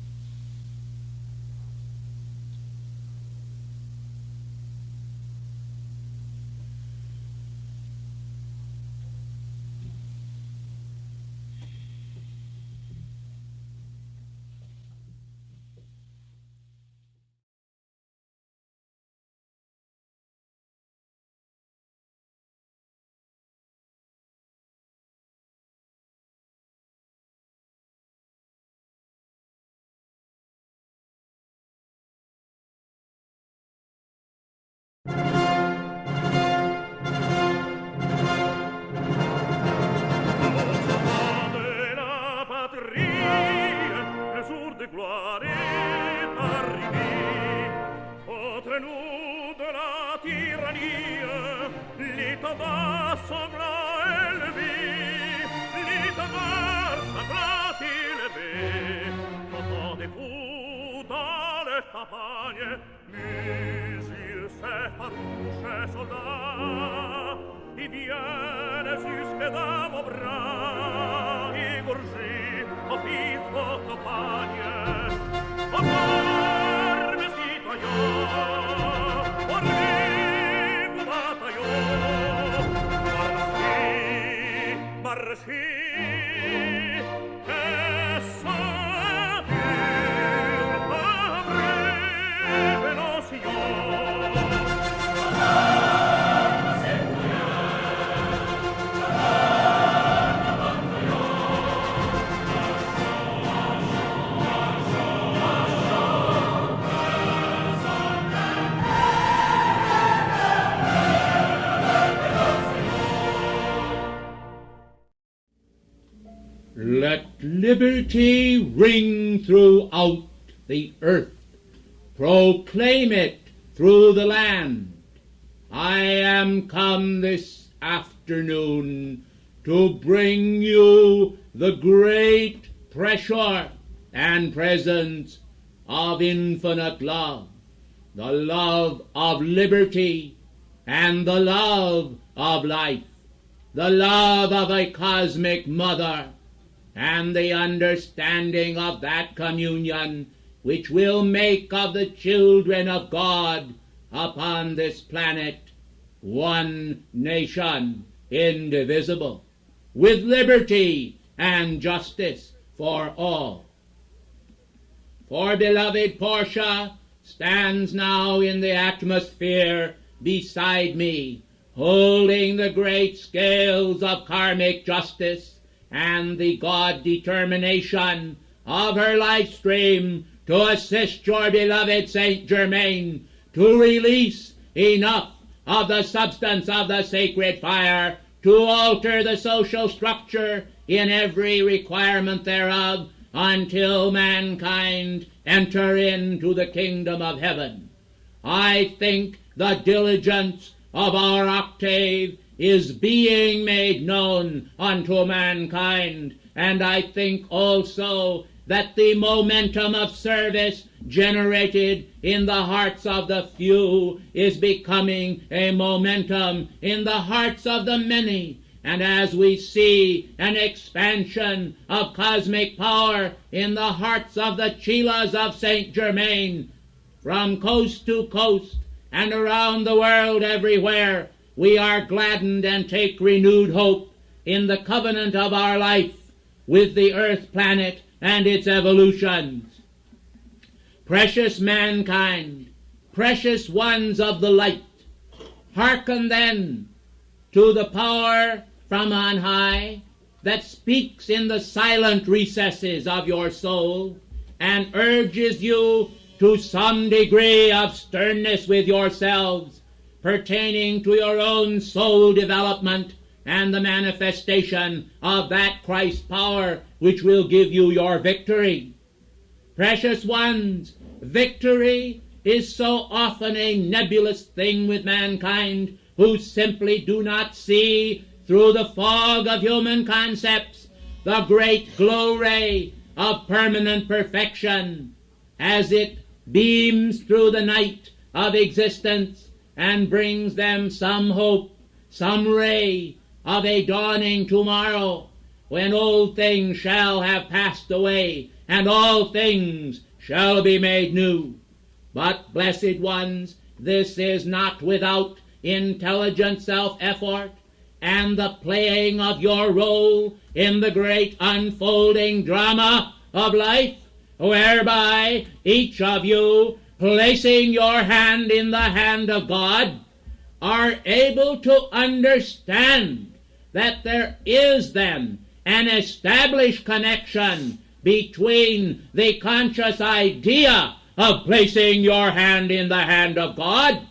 Let liberty ring throughout the earth. Proclaim it through the land. I am come this afternoon to bring you the great pressure and presence of infinite love, the love of liberty and the love of life, the love of a cosmic mother, and the understanding of that communion which will make of the children of God upon this planet one nation indivisible, with liberty and justice for all. For beloved Portia stands now in the atmosphere beside me, holding the great scales of karmic justice and the God determination of her life stream to assist your beloved Saint Germain to release enough of the substance of the sacred fire to alter the social structure in every requirement thereof until mankind enter into the kingdom of heaven. I think the diligence of our octave is being made known unto mankind, and I think also that the momentum of service generated in the hearts of the few is becoming a momentum in the hearts of the many. And as we see an expansion of cosmic power in the hearts of the chelas of Saint Germain, from coast to coast and around the world everywhere, we are gladdened and take renewed hope in the covenant of our life with the earth planet and its evolutions. Precious mankind, precious ones of the light, hearken then to the power from on high that speaks in the silent recesses of your soul and urges you to some degree of sternness with yourselves, pertaining to your own soul development and the manifestation of that Christ power which will give you your victory. Precious ones, victory is so often a nebulous thing with mankind who simply do not see through the fog of human concepts the great glow ray of permanent perfection as it beams through the night of existence and brings them some hope, some ray of a dawning tomorrow when old things shall have passed away and all things shall be made new. But, blessed ones, this is not without intelligent self-effort and the playing of your role in the great unfolding drama of life, whereby each of you, placing your hand in the hand of God, are able to understand that there is then an established connection between the conscious idea of placing your hand in the hand of God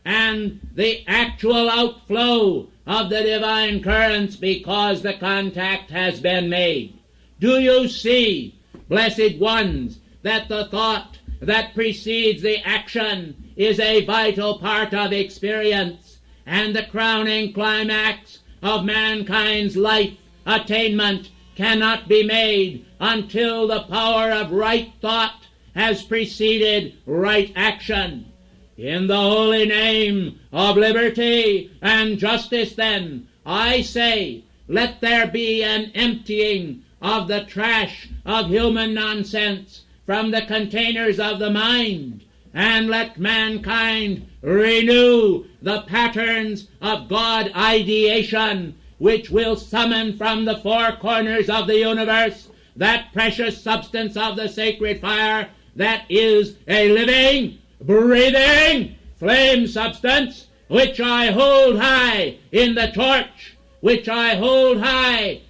and the actual outflow of the divine currents because the contact has been made. Do you see, blessed ones, that the thought that precedes the action is a vital part of experience and the crowning climax of mankind's life attainment cannot be made until the power of right thought has preceded right action. In the holy name of liberty and justice, then, I say, let there be an emptying of the trash of human nonsense from the containers of the mind, and let mankind renew the patterns of God ideation, which will summon from the four corners of the universe that precious substance of the sacred fire that is a living, breathing, flame substance, which I hold high in the torch, which I hold high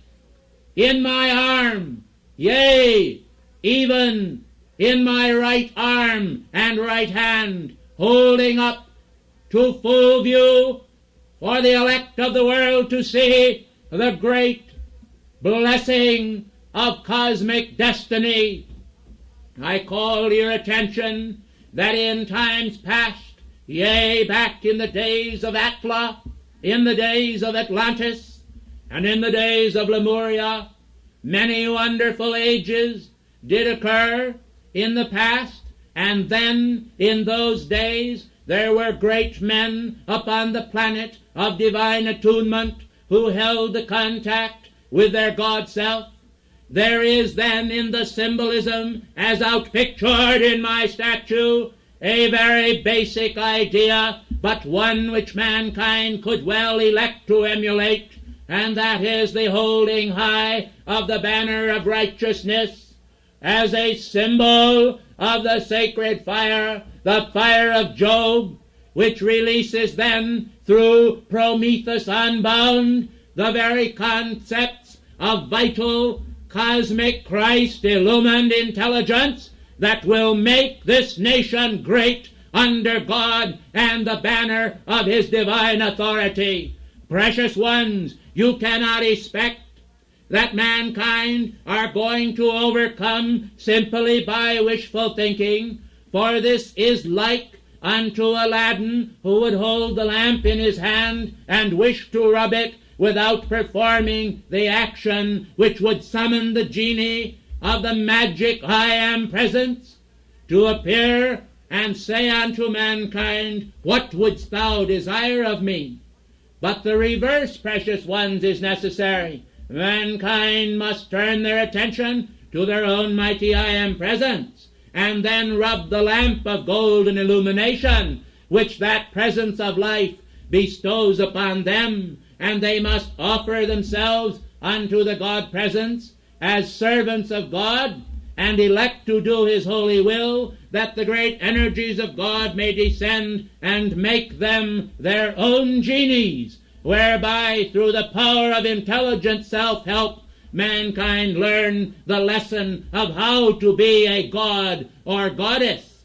in my arm, yea, even in my right arm and right hand, holding up to full view for the elect of the world to see the great blessing of cosmic destiny. I call your attention that in times past, yea, back in the days of Atla, in the days of Atlantis, and in the days of Lemuria, many wonderful ages did occur in the past, and then in those days there were great men upon the planet of divine attunement who held the contact with their God self. There is then in the symbolism as outpictured in my statue a very basic idea, but one which mankind could well elect to emulate, and that is the holding high of the banner of righteousness as a symbol of the sacred fire, the fire of Job, which releases then through Prometheus unbound the very concepts of vital cosmic Christ illumined intelligence that will make this nation great under God and the banner of his divine authority. Precious ones, you cannot expect that mankind are going to overcome simply by wishful thinking, for this is like unto Aladdin who would hold the lamp in his hand and wish to rub it without performing the action which would summon the genie of the magic I am presence to appear and say unto mankind, what wouldst thou desire of me? But the reverse, precious ones, is necessary. Mankind must turn their attention to their own mighty I am presence, and then rub the lamp of golden illumination which that presence of life bestows upon them, and they must offer themselves unto the God presence as servants of God, and elect to do his holy will, that the great energies of God may descend and make them their own genies, whereby through the power of intelligent self-help mankind learn the lesson of how to be a god or goddess.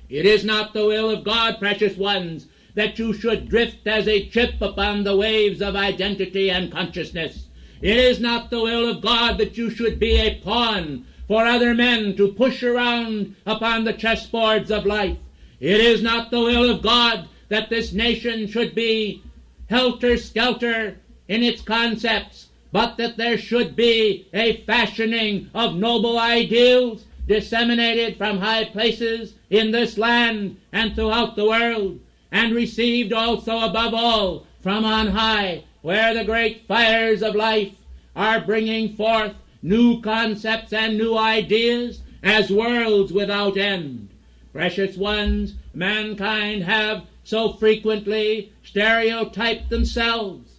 It is not the will of God, precious ones, that you should drift as a chip upon the waves of identity and consciousness. It is not the will of God that you should be a pawn for other men to push around upon the chessboards of life. It is not the will of God that this nation should be helter-skelter in its concepts, but that there should be a fashioning of noble ideals disseminated from high places in this land and throughout the world, and received also above all from on high, where the great fires of life are bringing forth new concepts and new ideas as worlds without end. Precious ones, mankind have so frequently stereotyped themselves.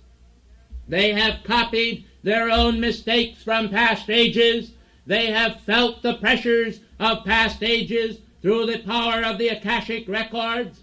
They have copied their own mistakes from past ages. They have felt the pressures of past ages through the power of the Akashic records.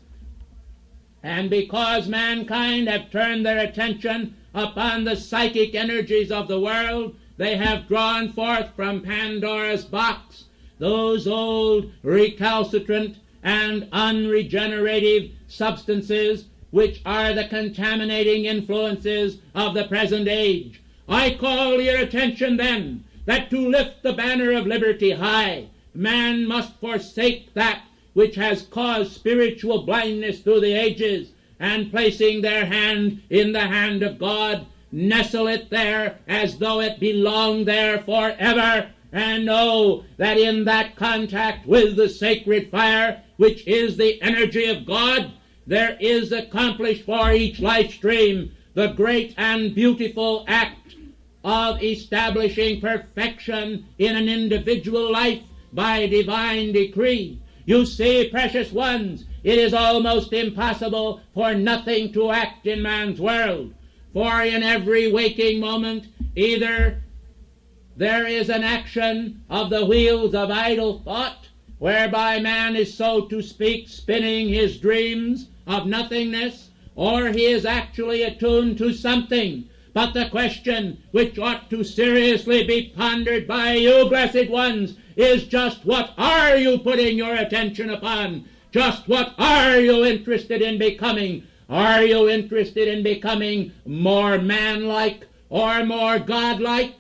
And because mankind have turned their attention upon the psychic energies of the world, they have drawn forth from Pandora's box those old recalcitrant and unregenerative substances which are the contaminating influences of the present age. I call your attention then that to lift the banner of liberty high, man must forsake that which has caused spiritual blindness through the ages, and placing their hand in the hand of God, nestle it there as though it belonged there forever, and know that in that contact with the sacred fire, which is the energy of God, there is accomplished for each life stream the great and beautiful act of establishing perfection in an individual life by divine decree. You see, precious ones, it is almost impossible for nothing to act in man's world, for in every waking moment either there is an action of the wheels of idle thought, whereby man is, so to speak, spinning his dreams of nothingness, or he is actually attuned to something. But the question which ought to seriously be pondered by you, blessed ones, is just what are you putting your attention upon? Just what are you interested in becoming? Are you interested in becoming more man-like or more God-like?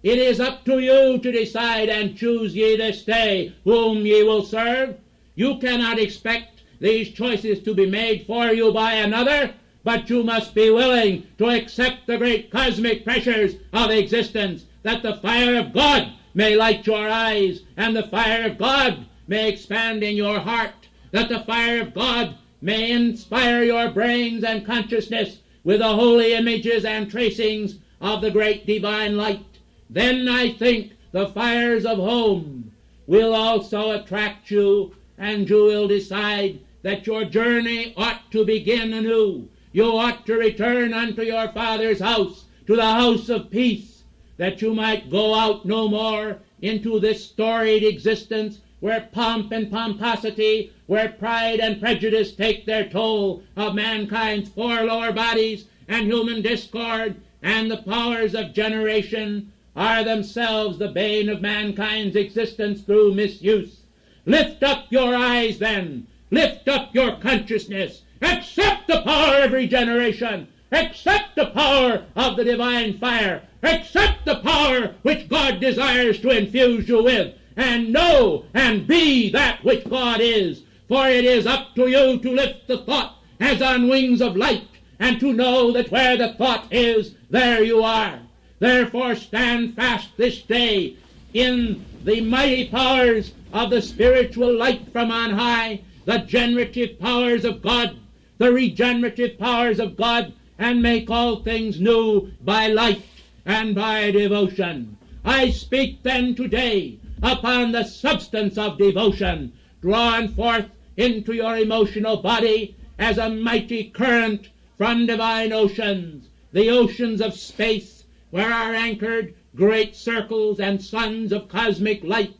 It is up to you to decide, and choose ye this day whom ye will serve. You cannot expect these choices to be made for you by another, but you must be willing to accept the great cosmic pressures of existence, that the fire of God may light your eyes, and the fire of God may expand in your heart, that the fire of God may inspire your brains and consciousness with the holy images and tracings of the great divine light. Then I think the fires of home will also attract you, and you will decide that your journey ought to begin anew. You ought to return unto your Father's house, to the house of peace, that you might go out no more into this storied existence where pomp and pomposity, where pride and prejudice take their toll of mankind's four lower bodies, and human discord and the powers of generation are themselves the bane of mankind's existence through misuse. Lift up your eyes then, lift up your consciousness, accept the power of regeneration, accept the power of the divine fire, accept the power which God desires to infuse you with, and know and be that which God is. For it is up to you to lift the thought as on wings of light, and to know that where the thought is, there you are. Therefore stand fast this day in the mighty powers of the spiritual light from on high, the generative powers of God, the regenerative powers of God, and make all things new by light and by devotion. I speak then today upon the substance of devotion, drawn forth into your emotional body as a mighty current from divine oceans, the oceans of space, where are anchored great circles and suns of cosmic light,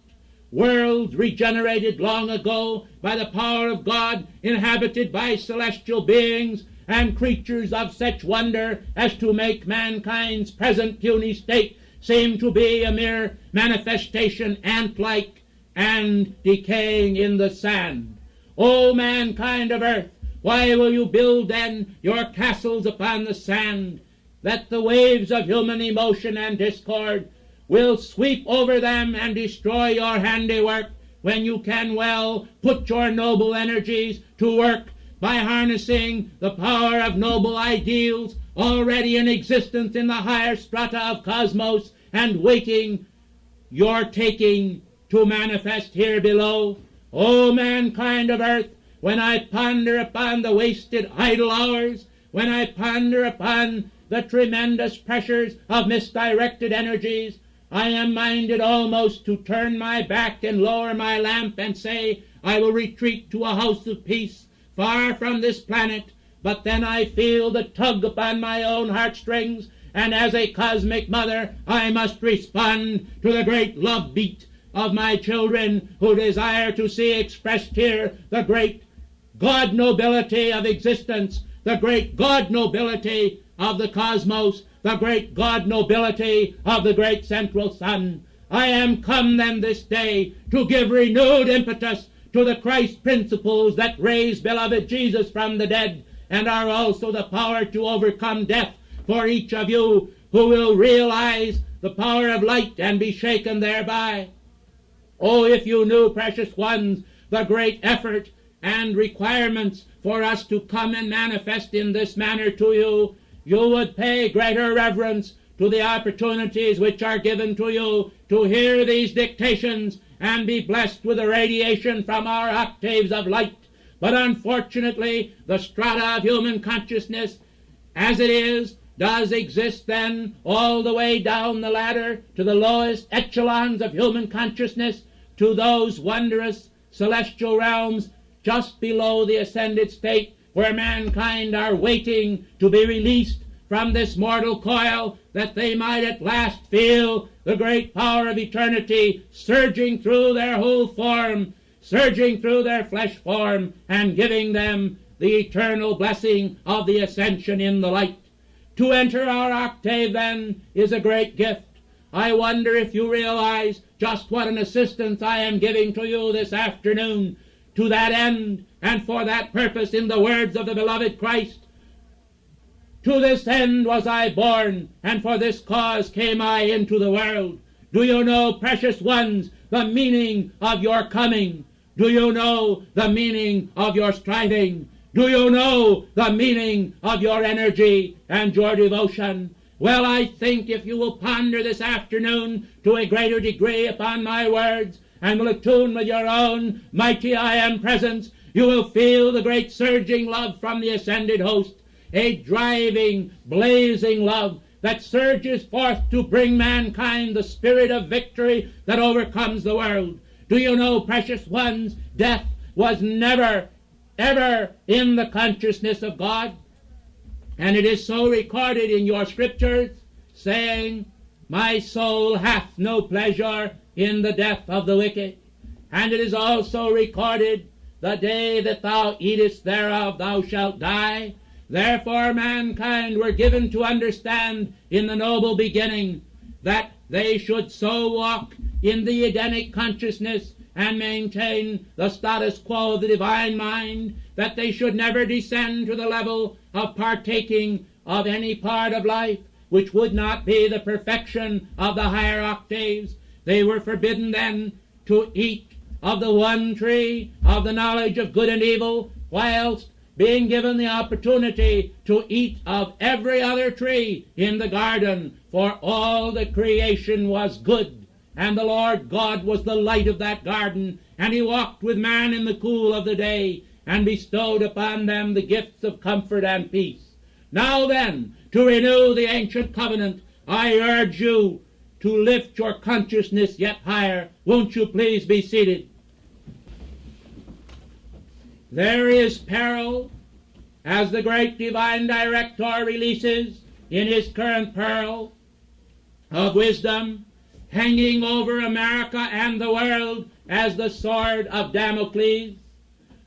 worlds regenerated long ago by the power of God, inhabited by celestial beings, and creatures of such wonder as to make mankind's present puny state seem to be a mere manifestation ant-like and decaying in the sand. O mankind of earth, Why will you build then your castles upon the sand, that the waves of human emotion and discord will sweep over them and destroy your handiwork, when you can well put your noble energies to work by harnessing the power of noble ideals already in existence in the higher strata of cosmos and waiting your taking to manifest here below? O mankind of earth, when I ponder upon the wasted idle hours, when I ponder upon the tremendous pressures of misdirected energies, I am minded almost to turn my back and lower my lamp and say, I will retreat to a house of peace, far from this planet. But then I feel the tug upon my own heartstrings, and as a cosmic mother, I must respond to the great love beat of my children, who desire to see expressed here the great God nobility of existence, the great God nobility of the cosmos, the great God nobility of the great central sun. I am come then this day to give renewed impetus to the Christ principles that raised beloved Jesus from the dead, and are also the power to overcome death for each of you who will realize the power of light and be shaken thereby. Oh, if you knew, precious ones, the great effort and requirements for us to come and manifest in this manner to you, you would pay greater reverence to the opportunities which are given to you to hear these dictations and be blessed with the radiation from our octaves of light. But unfortunately, the strata of human consciousness, as it is, does exist then all the way down the ladder to the lowest echelons of human consciousness, to those wondrous celestial realms just below the ascended state, where mankind are waiting to be released from this mortal coil, that they might at last feel the great power of eternity surging through their whole form, surging through their flesh form, and giving them the eternal blessing of the ascension in the light. To enter our octave, then, is a great gift. I wonder if you realize just what an assistance I am giving to you this afternoon to that end and for that purpose, in the words of the beloved Christ. To this end was I born, and for this cause came I into the world. Do you know, precious ones, the meaning of your coming? Do you know the meaning of your striving? Do you know the meaning of your energy and your devotion? Well, I think if you will ponder this afternoon to a greater degree upon my words, and will attune with your own mighty I Am presence, you will feel the great surging love from the ascended host, a driving, blazing love that surges forth to bring mankind the spirit of victory that overcomes the world. Do you know, precious ones, death was never, ever in the consciousness of God? And it is so recorded in your scriptures, saying, my soul hath no pleasure in the death of the wicked. And it is also recorded, the day that thou eatest thereof thou shalt die. Therefore mankind were given to understand in the noble beginning that they should so walk in the Edenic consciousness and maintain the status quo of the divine mind, that they should never descend to the level of partaking of any part of life which would not be the perfection of the higher octaves. They were forbidden then to eat of the one tree of the knowledge of good and evil, whilst being given the opportunity to eat of every other tree in the garden, for all the creation was good, and the Lord God was the light of that garden, and he walked with man in the cool of the day, and bestowed upon them the gifts of comfort and peace. Now then, to renew the ancient covenant, I urge you to lift your consciousness yet higher. Won't you please be seated? There is peril, as the great divine director releases in his current pearl of wisdom, hanging over America and the world as the sword of Damocles.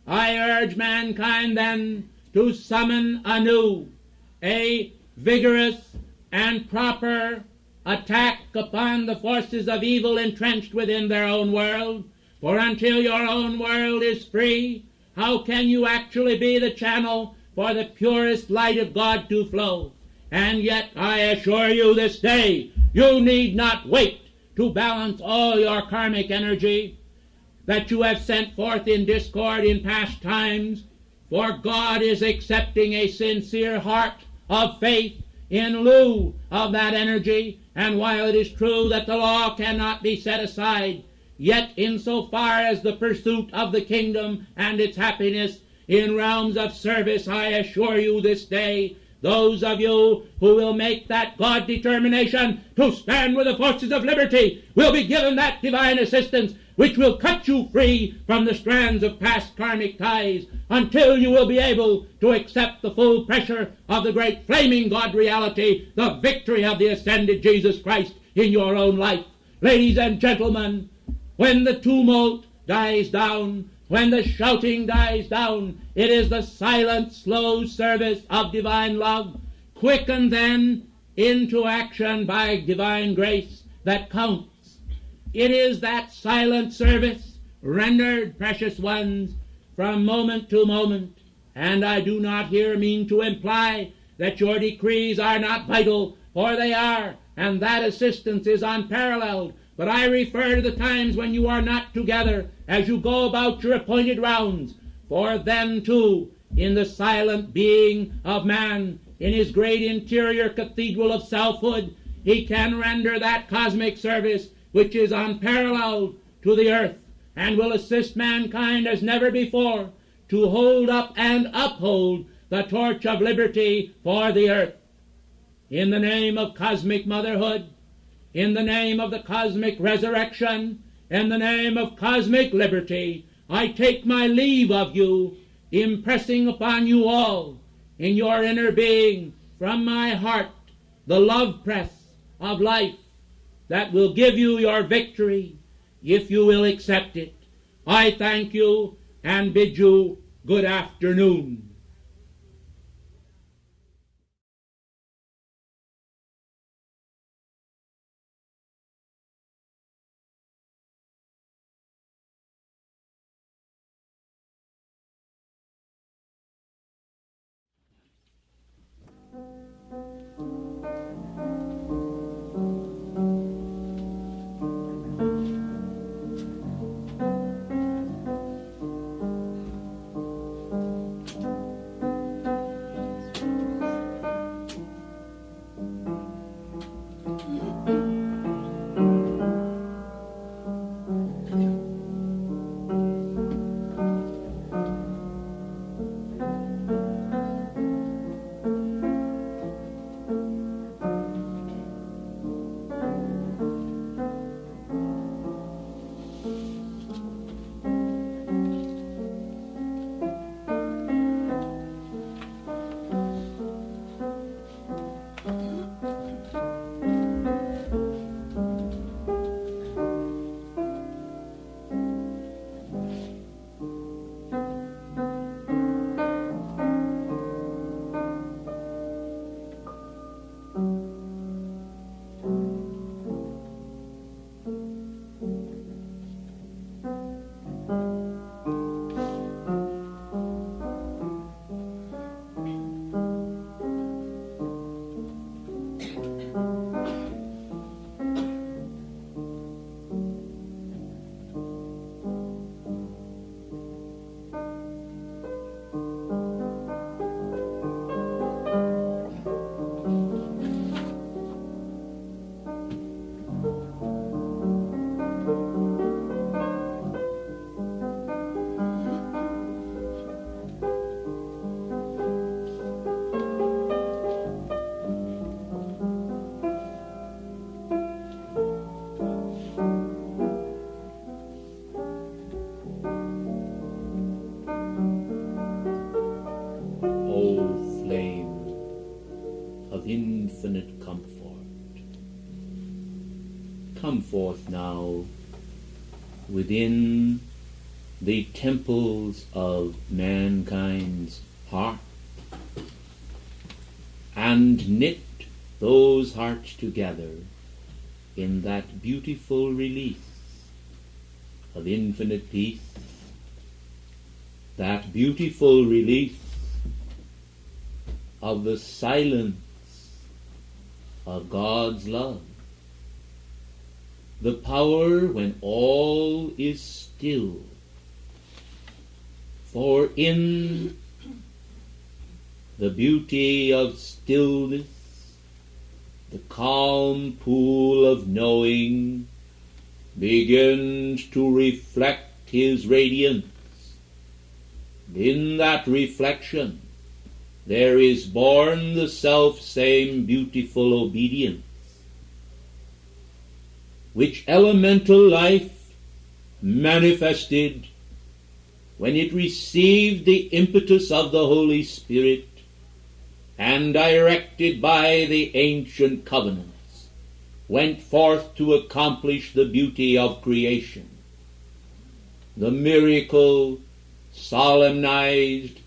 I urge mankind then to summon anew a vigorous and proper attack upon the forces of evil entrenched within their own world. For until your own world is free, How can you actually be the channel for the purest light of God to flow? And yet I assure you this day, you need not wait to balance all your karmic energy that you have sent forth in discord in past times, for God is accepting a sincere heart of faith in lieu of that energy. And while it is true that the law cannot be set aside, yet insofar as the pursuit of the kingdom and its happiness in realms of service, I assure you this day, those of you who will make that God determination to stand with the forces of liberty will be given that divine assistance which will cut you free from the strands of past karmic ties until you will be able to accept the full pressure of the great flaming God reality, the victory of the ascended Jesus Christ in your own life. Ladies and gentlemen, when the tumult dies down, when the shouting dies down, it is the silent, slow service of divine love, quickened then into action by divine grace, that counts. It is that silent service rendered, precious ones, from moment to moment. And I do not here mean to imply that your decrees are not vital, for they are, and that assistance is unparalleled. But I refer to the times when you are not together as you go about your appointed rounds. For then, too, in the silent being of man, in his great interior cathedral of selfhood, he can render that cosmic service which is unparalleled to the earth, and will assist mankind as never before to hold up and uphold the torch of liberty for the earth. In the name of cosmic motherhood, in the name of the cosmic resurrection, in the name of cosmic liberty, I take my leave of you, impressing upon you all in your inner being from my heart the love press of life that will give you your victory if you will accept it. I thank you and bid you good afternoon. Infinite comfort, come forth now within the temples of mankind's heart and knit those hearts together in that beautiful release of infinite peace that beautiful release of the silence of God's love, the power when all is still. For in the beauty of stillness, the calm pool of knowing begins to reflect his radiance. In that reflection, there is born the self-same beautiful obedience, which elemental life manifested when it received the impetus of the Holy Spirit and directed by the ancient covenants, went forth to accomplish the beauty of creation. The miracle solemnized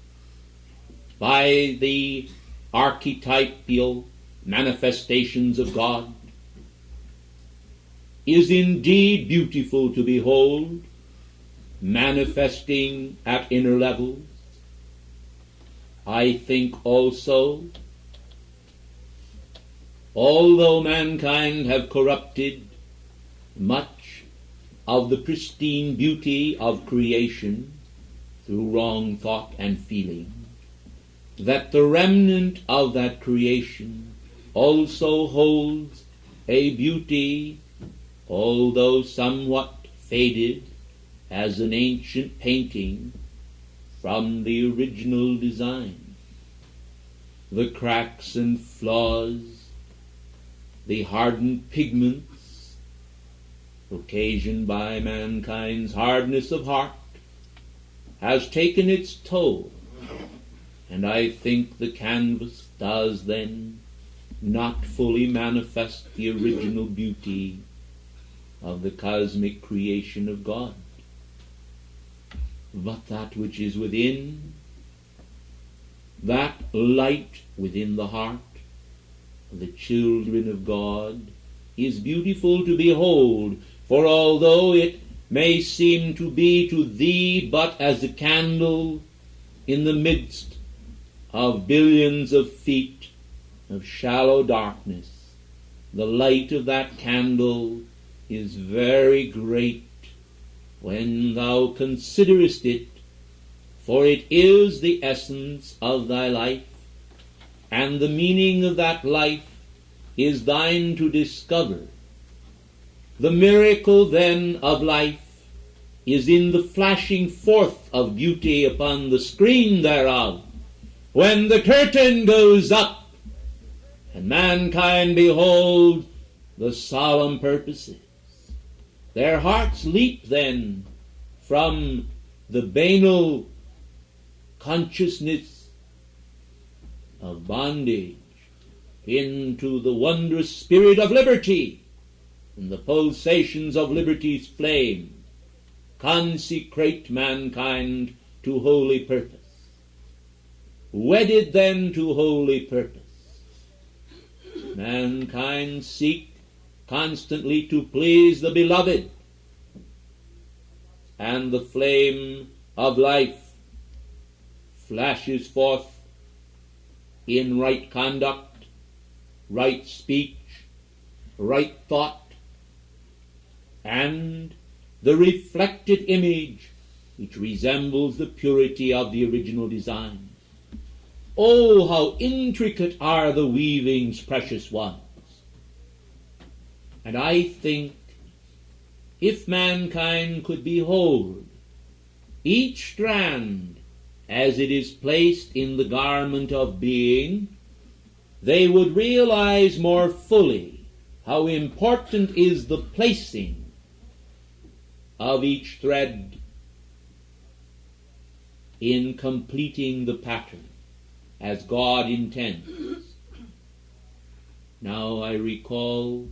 by the archetypal manifestations of God is indeed beautiful to behold, manifesting at inner levels. I think also, although mankind have corrupted much of the pristine beauty of creation through wrong thought and feeling, that the remnant of that creation also holds a beauty, although somewhat faded as an ancient painting from the original design. The cracks and flaws, the hardened pigments occasioned by mankind's hardness of heart has taken its toll, and I think the canvas does then not fully manifest the original beauty of the cosmic creation of God. But that which is within, that light within the heart of the children of God, is beautiful to behold, for although it may seem to be to thee but as a candle in the midst of billions of feet of shallow darkness, the light of that candle is very great when thou considerest it, for it is the essence of thy life, and the meaning of that life is thine to discover. The miracle then of life is in the flashing forth of beauty upon the screen thereof, when the curtain goes up and mankind behold the solemn purposes. Their hearts leap then from the banal consciousness of bondage into the wondrous spirit of liberty, and the pulsations of liberty's flame consecrate mankind to holy purpose. Wedded then to holy purpose, mankind seek constantly to please the beloved, and the flame of life flashes forth in right conduct, right speech, right thought, and the reflected image which resembles the purity of the original design. Oh, how intricate are the weavings, precious ones! And I think if mankind could behold each strand as it is placed in the garment of being, they would realize more fully how important is the placing of each thread in completing the pattern as God intends. Now I recall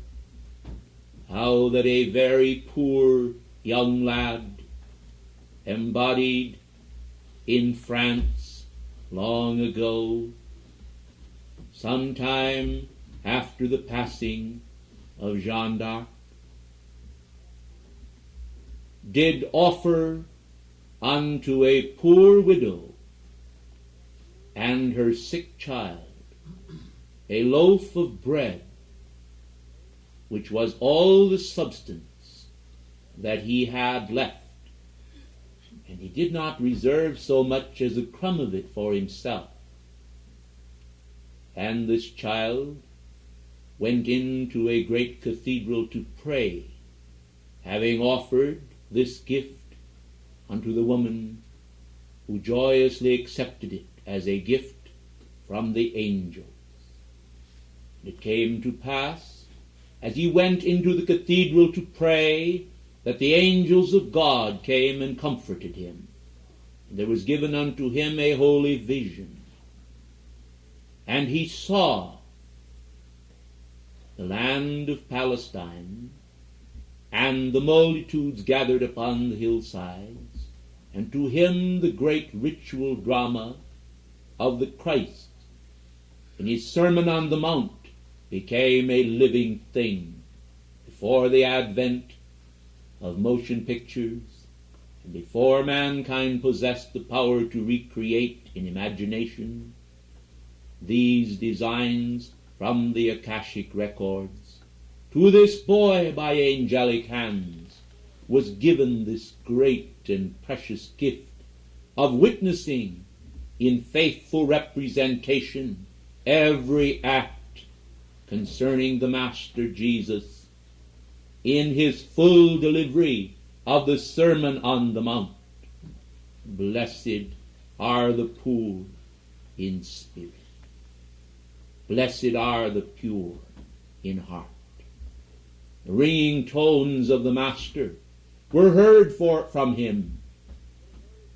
how that a very poor young lad, embodied in France long ago, sometime after the passing of Jeanne d'Arc, did offer unto a poor widow and her sick child a loaf of bread, which was all the substance that he had left. And he did not reserve so much as a crumb of it for himself. And this child went into a great cathedral to pray, having offered this gift unto the woman, who joyously accepted it as a gift from the angels. It came to pass, as he went into the cathedral to pray, that the angels of God came and comforted him. And there was given unto him a holy vision. And he saw the land of Palestine, and the multitudes gathered upon the hillsides, and to him the great ritual drama of the Christ in his Sermon on the Mount became a living thing before the advent of motion pictures, and before mankind possessed the power to recreate in imagination these designs from the Akashic records. To this boy by angelic hands was given this great and precious gift of witnessing in faithful representation every act concerning the Master Jesus in his full delivery of the Sermon on the Mount. Blessed are the poor in spirit. Blessed are the pure in heart. The ringing tones of the Master were heard from him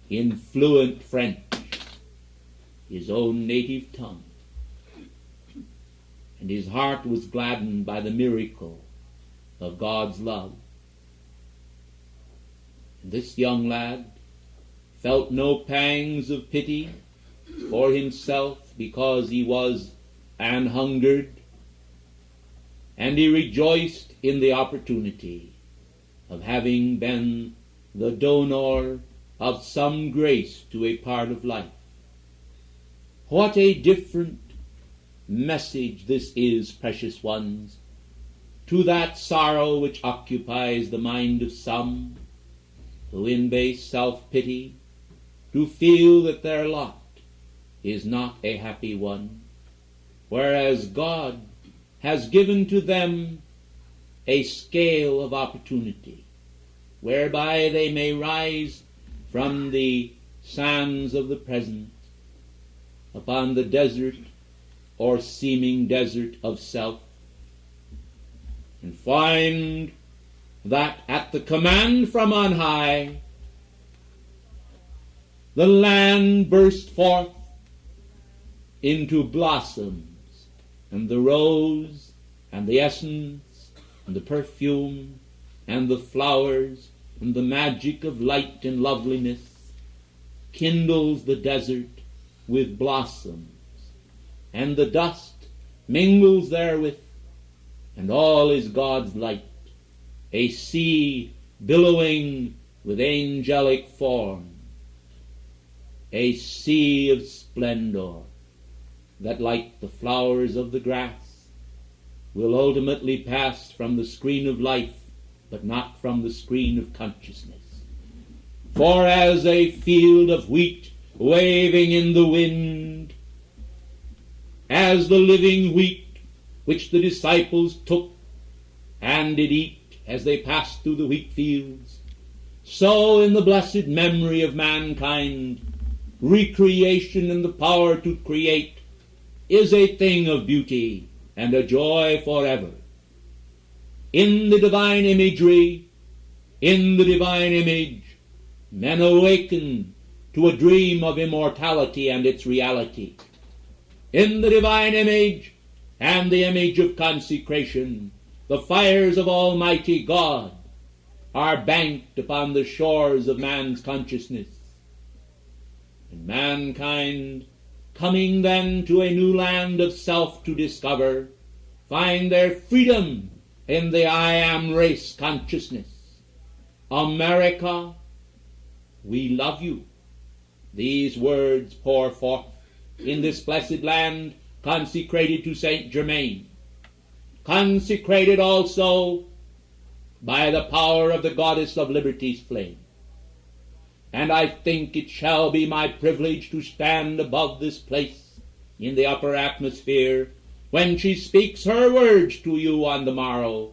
in fluent French, his own native tongue. And his heart was gladdened by the miracle of God's love. And this young lad felt no pangs of pity for himself because he was an hungered, and he rejoiced in the opportunity of having been the donor of some grace to a part of life. What a different message this is, precious ones, to that sorrow which occupies the mind of some, who in base self-pity do feel that their lot is not a happy one, whereas God has given to them a scale of opportunity whereby they may rise from the sands of the present upon the desert or seeming desert of self, and find that at the command from on high the land burst forth into blossoms, and the rose and the essence and the perfume and the flowers and the magic of light and loveliness kindles the desert with blossoms, and the dust mingles therewith, and all is God's light, a sea billowing with angelic form, a sea of splendor that, like the flowers of the grass, will ultimately pass from the screen of life, but not from the screen of consciousness. For as a field of wheat waving in the wind, as the living wheat which the disciples took and did eat as they passed through the wheat fields, so in the blessed memory of mankind, recreation and the power to create is a thing of beauty and a joy forever. In the divine imagery, in the divine image, men awaken to a dream of immortality and its reality. In the divine image and the image of consecration, the fires of Almighty God are banked upon the shores of man's consciousness. And mankind, coming then to a new land of self to discover, find their freedom in the I am race consciousness. America we love you. These words pour forth in this blessed land consecrated to Saint Germain, consecrated also by the power of the goddess of liberty's flame. And I think it shall be my privilege to stand above this place in the upper atmosphere when she speaks her words to you on the morrow,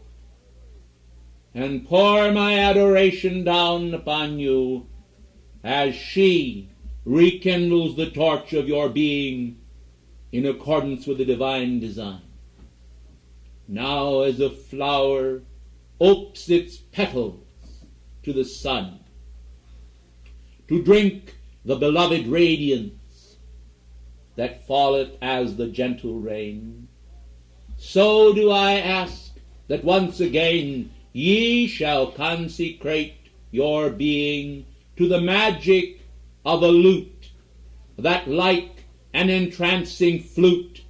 and pour my adoration down upon you as she rekindles the torch of your being in accordance with the divine design. Now as a flower opes its petals to the sun, to drink the beloved radiance that falleth as the gentle rain, so do I ask that once again ye shall consecrate your being to the magic of a lute that, like an entrancing flute,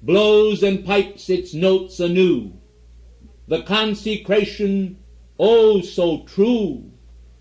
blows and pipes its notes anew. The consecration, oh so true,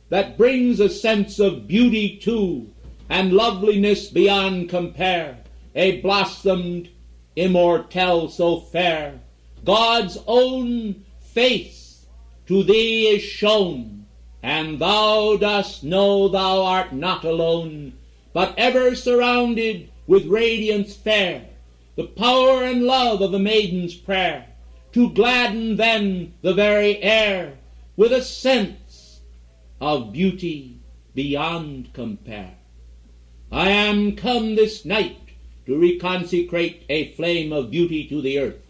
that brings a sense of beauty too, and loveliness beyond compare, a blossomed immortelle so fair. God's own face to thee is shown, and thou dost know thou art not alone, but ever surrounded with radiance fair, the power and love of a maiden's prayer, to gladden then the very air with a sense of beauty beyond compare. I am come this night to reconsecrate a flame of beauty to the earth.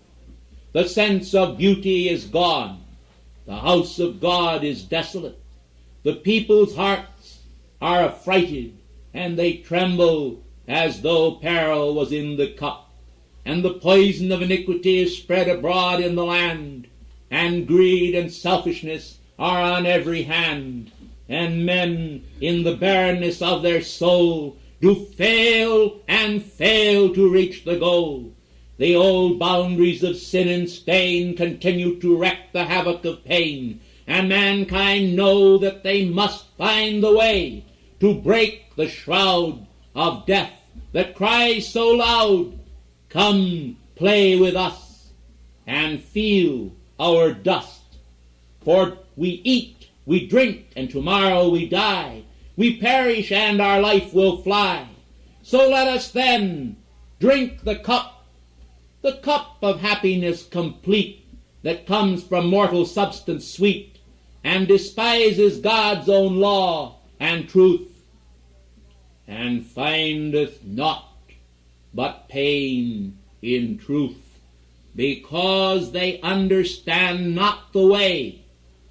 The sense of beauty is gone. The house of God is desolate. The people's hearts are affrighted, and they tremble as though peril was in the cup. And the poison of iniquity is spread abroad in the land, and greed and selfishness are on every hand. And men in the barrenness of their soul do fail and fail to reach the goal. The old boundaries of sin and stain continue to wreak the havoc of pain, and mankind know that they must find the way to break the shroud of death that cries so loud, "Come, play with us, and feel our dust. For we eat, we drink, and tomorrow we die. We perish, and our life will fly. So let us then drink the cup of happiness complete, that comes from mortal substance sweet, and despises God's own law and truth, and findeth naught but pain in truth, because they understand not the way.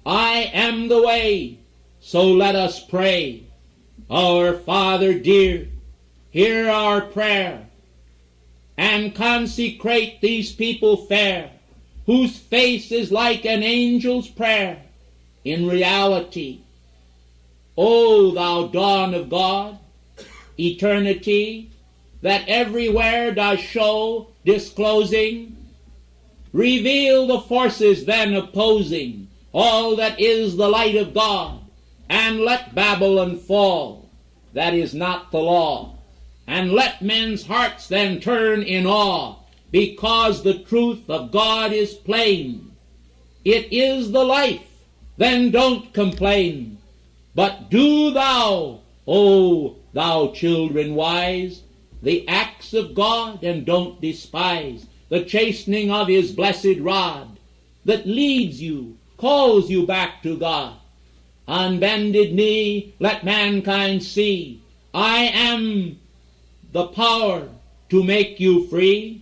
I am the way, so let us pray. Our Father dear, hear our prayer, and consecrate these people fair, whose face is like an angel's prayer. In reality, O thou dawn of God, eternity, that everywhere does show disclosing, reveal the forces then opposing all that is the light of God, and let Babylon fall, that is not the law, and let men's hearts then turn in awe, because the truth of God is plain. It is the life, then don't complain, but do thou, O thou children wise, the acts of God, and don't despise the chastening of his blessed rod, that leads you, calls you back to God. On bended knee let mankind see, I am the power to make you free.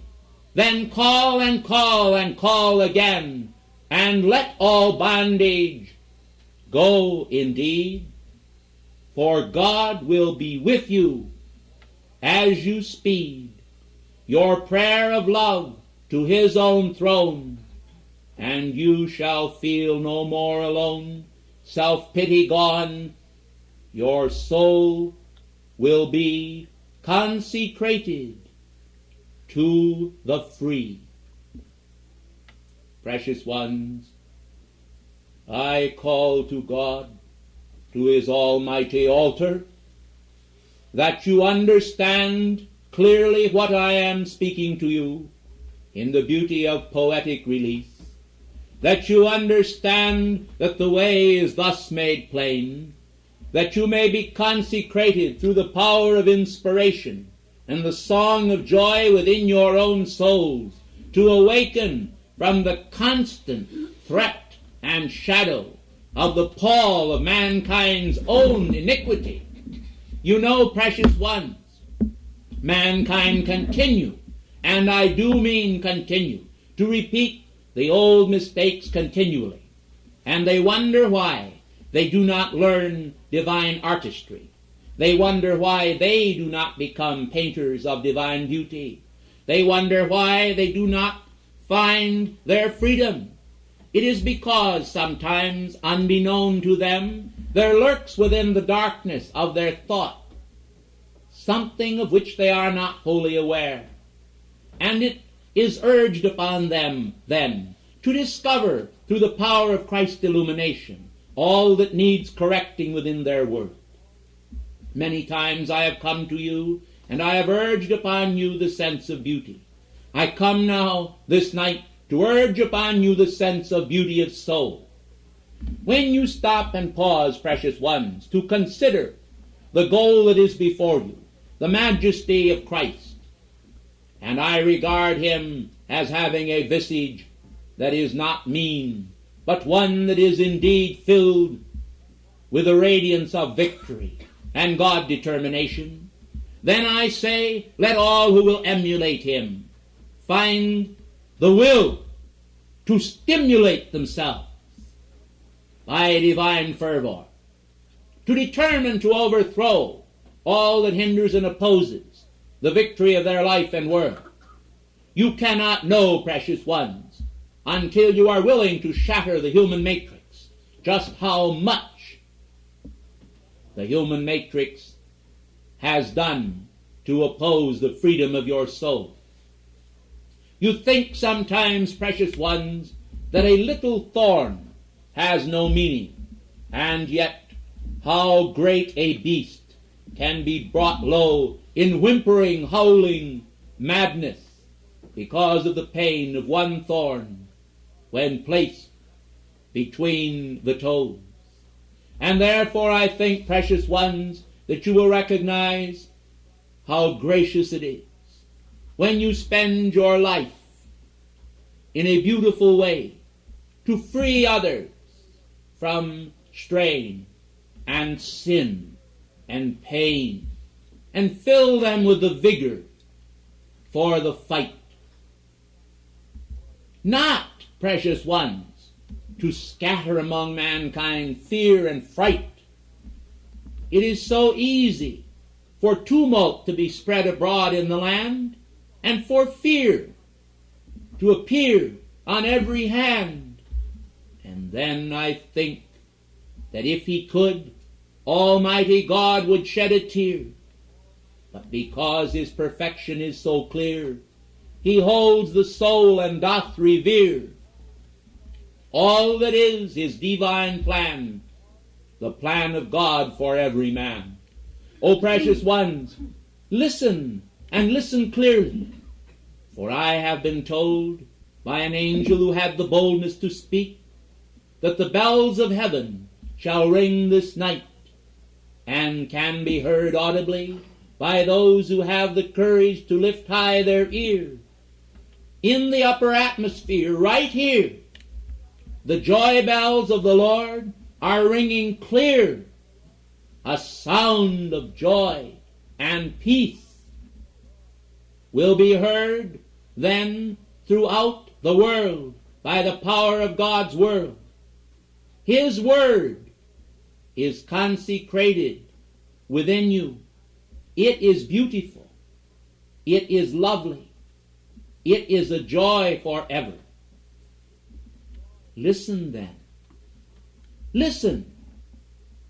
Then call and call and call again, and let all bondage go indeed. For God will be with you as you speed your prayer of love to his own throne, and you shall feel no more alone. Self-pity gone, your soul will be consecrated to the free. Precious ones, I call to God to his almighty altar, that you understand clearly what I am speaking to you in the beauty of poetic release, that you understand that the way is thus made plain, that you may be consecrated through the power of inspiration and the song of joy within your own souls, to awaken from the constant threat and shadow of the pall of mankind's own iniquity. You know, precious ones, mankind continue, and I do mean continue, to repeat the old mistakes continually, and they wonder why they do not learn divine artistry. They wonder why they do not become painters of divine beauty. They wonder why they do not find their freedom. It is because sometimes, unbeknown to them, there lurks within the darkness of their thought something of which they are not wholly aware. And it is urged upon them then to discover through the power of Christ's illumination all that needs correcting within their world. Many times I have come to you, and I have urged upon you the sense of beauty. I come now this night to urge upon you the sense of beauty of soul. When you stop and pause, precious ones, to consider the goal that is before you, the majesty of Christ, and I regard him as having a visage that is not mean, but one that is indeed filled with the radiance of victory and God determination, then I say, let all who will emulate him find the will to stimulate themselves by a divine fervor, to determine to overthrow all that hinders and opposes the victory of their life and work. You cannot know, precious ones, until you are willing to shatter the human matrix, just how much the human matrix has done to oppose the freedom of your soul. You think sometimes, precious ones, that a little thorn has no meaning, and yet how great a beast can be brought low in whimpering, howling madness because of the pain of one thorn when placed between the toes. And therefore I think, precious ones, that you will recognize how gracious it is when you spend your life in a beautiful way to free others from strain and sin and pain, and fill them with the vigor for the fight. Not, precious ones, to scatter among mankind fear and fright. It is so easy for tumult to be spread abroad in the land, and for fear to appear on every hand. And then I think that if he could, Almighty God would shed a tear. But because his perfection is so clear, he holds the soul and doth revere all that is his divine plan, the plan of God for every man. O precious ones, listen, and listen clearly, for I have been told by an angel who had the boldness to speak that the bells of heaven shall ring this night, and can be heard audibly by those who have the courage to lift high their ear. In the upper atmosphere, right here, the joy bells of the Lord are ringing clear, a sound of joy and peace will be heard then throughout the world by the power of God's word. His word is consecrated within you. It is beautiful. It is lovely. It is a joy forever. Listen then. Listen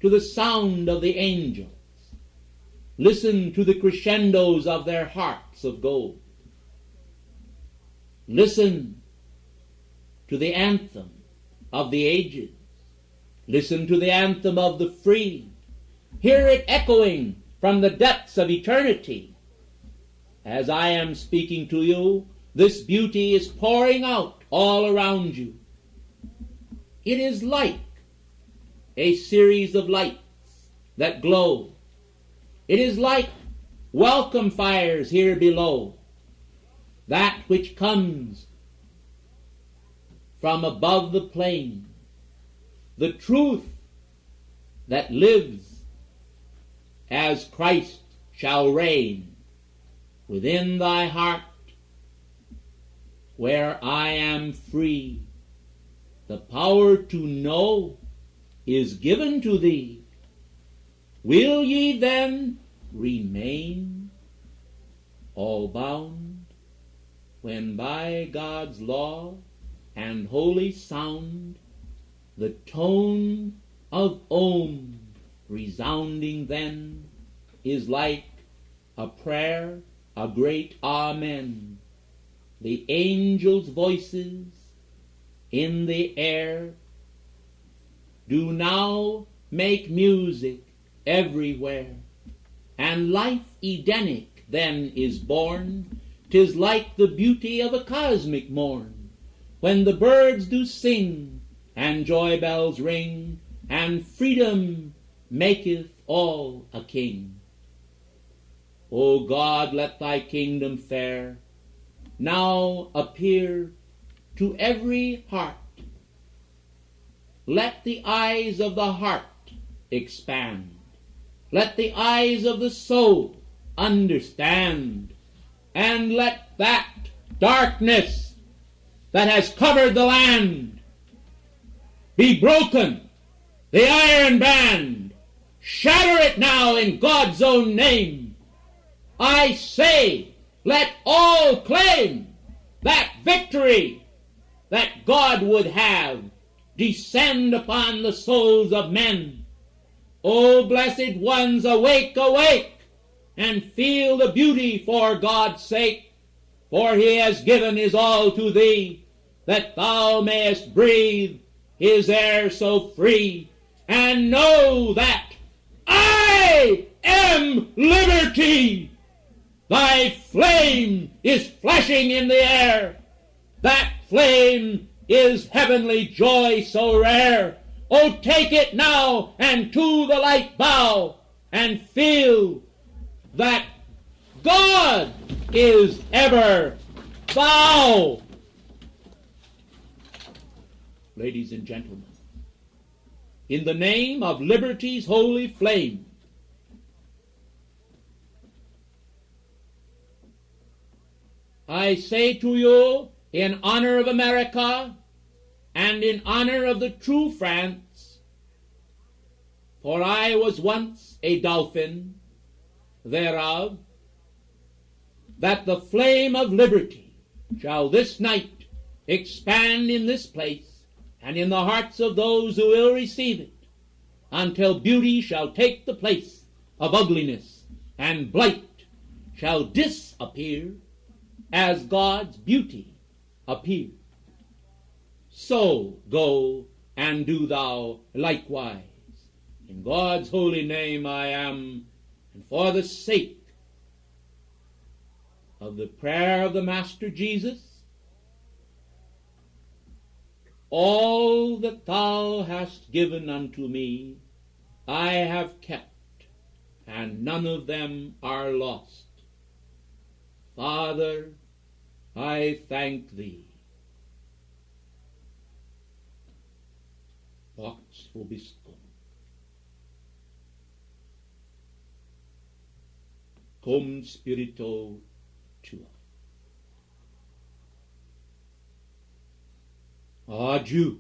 to the sound of the angels. Listen to the crescendos of their harps of gold. Listen to the anthem of the ages. Listen to the anthem of the free. Hear it echoing from the depths of eternity. As I am speaking to you, this beauty is pouring out all around you. It is like a series of lights that glow. It is like welcome fires here below. That which comes from above the plain. The truth that lives as Christ shall reign within thy heart, where I am free. The power to know is given to thee. Will ye then remain all bound, when by God's law and holy sound the tone of Om resounding then is like a prayer, a great Amen. The angels' voices in the air do now make music everywhere, and life Edenic then is born. 'Tis like the beauty of a cosmic morn, when the birds do sing and joy bells ring, and freedom maketh all a king. O God, let thy kingdom fair now appear to every heart. Let the eyes of the heart expand. Let the eyes of the soul understand. And let that darkness that has covered the land be broken. The iron band, shatter it now in God's own name. I say, let all claim that victory that God would have descend upon the souls of men. O blessed ones, awake, awake, and feel the beauty for God's sake, for he has given his all to thee, that thou mayest breathe his air so free, and know that I am liberty. Thy flame is flashing in the air. That flame is heavenly joy so rare. Oh, take it now and to the light bow, and feel that God is ever thou. Ladies and gentlemen, in the name of liberty's holy flame, I say to you, in honor of America and in honor of the true France, for I was once a dolphin thereof, that the flame of liberty shall this night expand in this place and in the hearts of those who will receive it, until beauty shall take the place of ugliness, and blight shall disappear as God's beauty appears. So go and do thou likewise. In God's holy name I am, and for the sake of the prayer of the Master Jesus, all that thou hast given unto me I have kept, and none of them are lost. Father, I thank thee. Vox vobiscum. Cum spirito tuo. Adieu.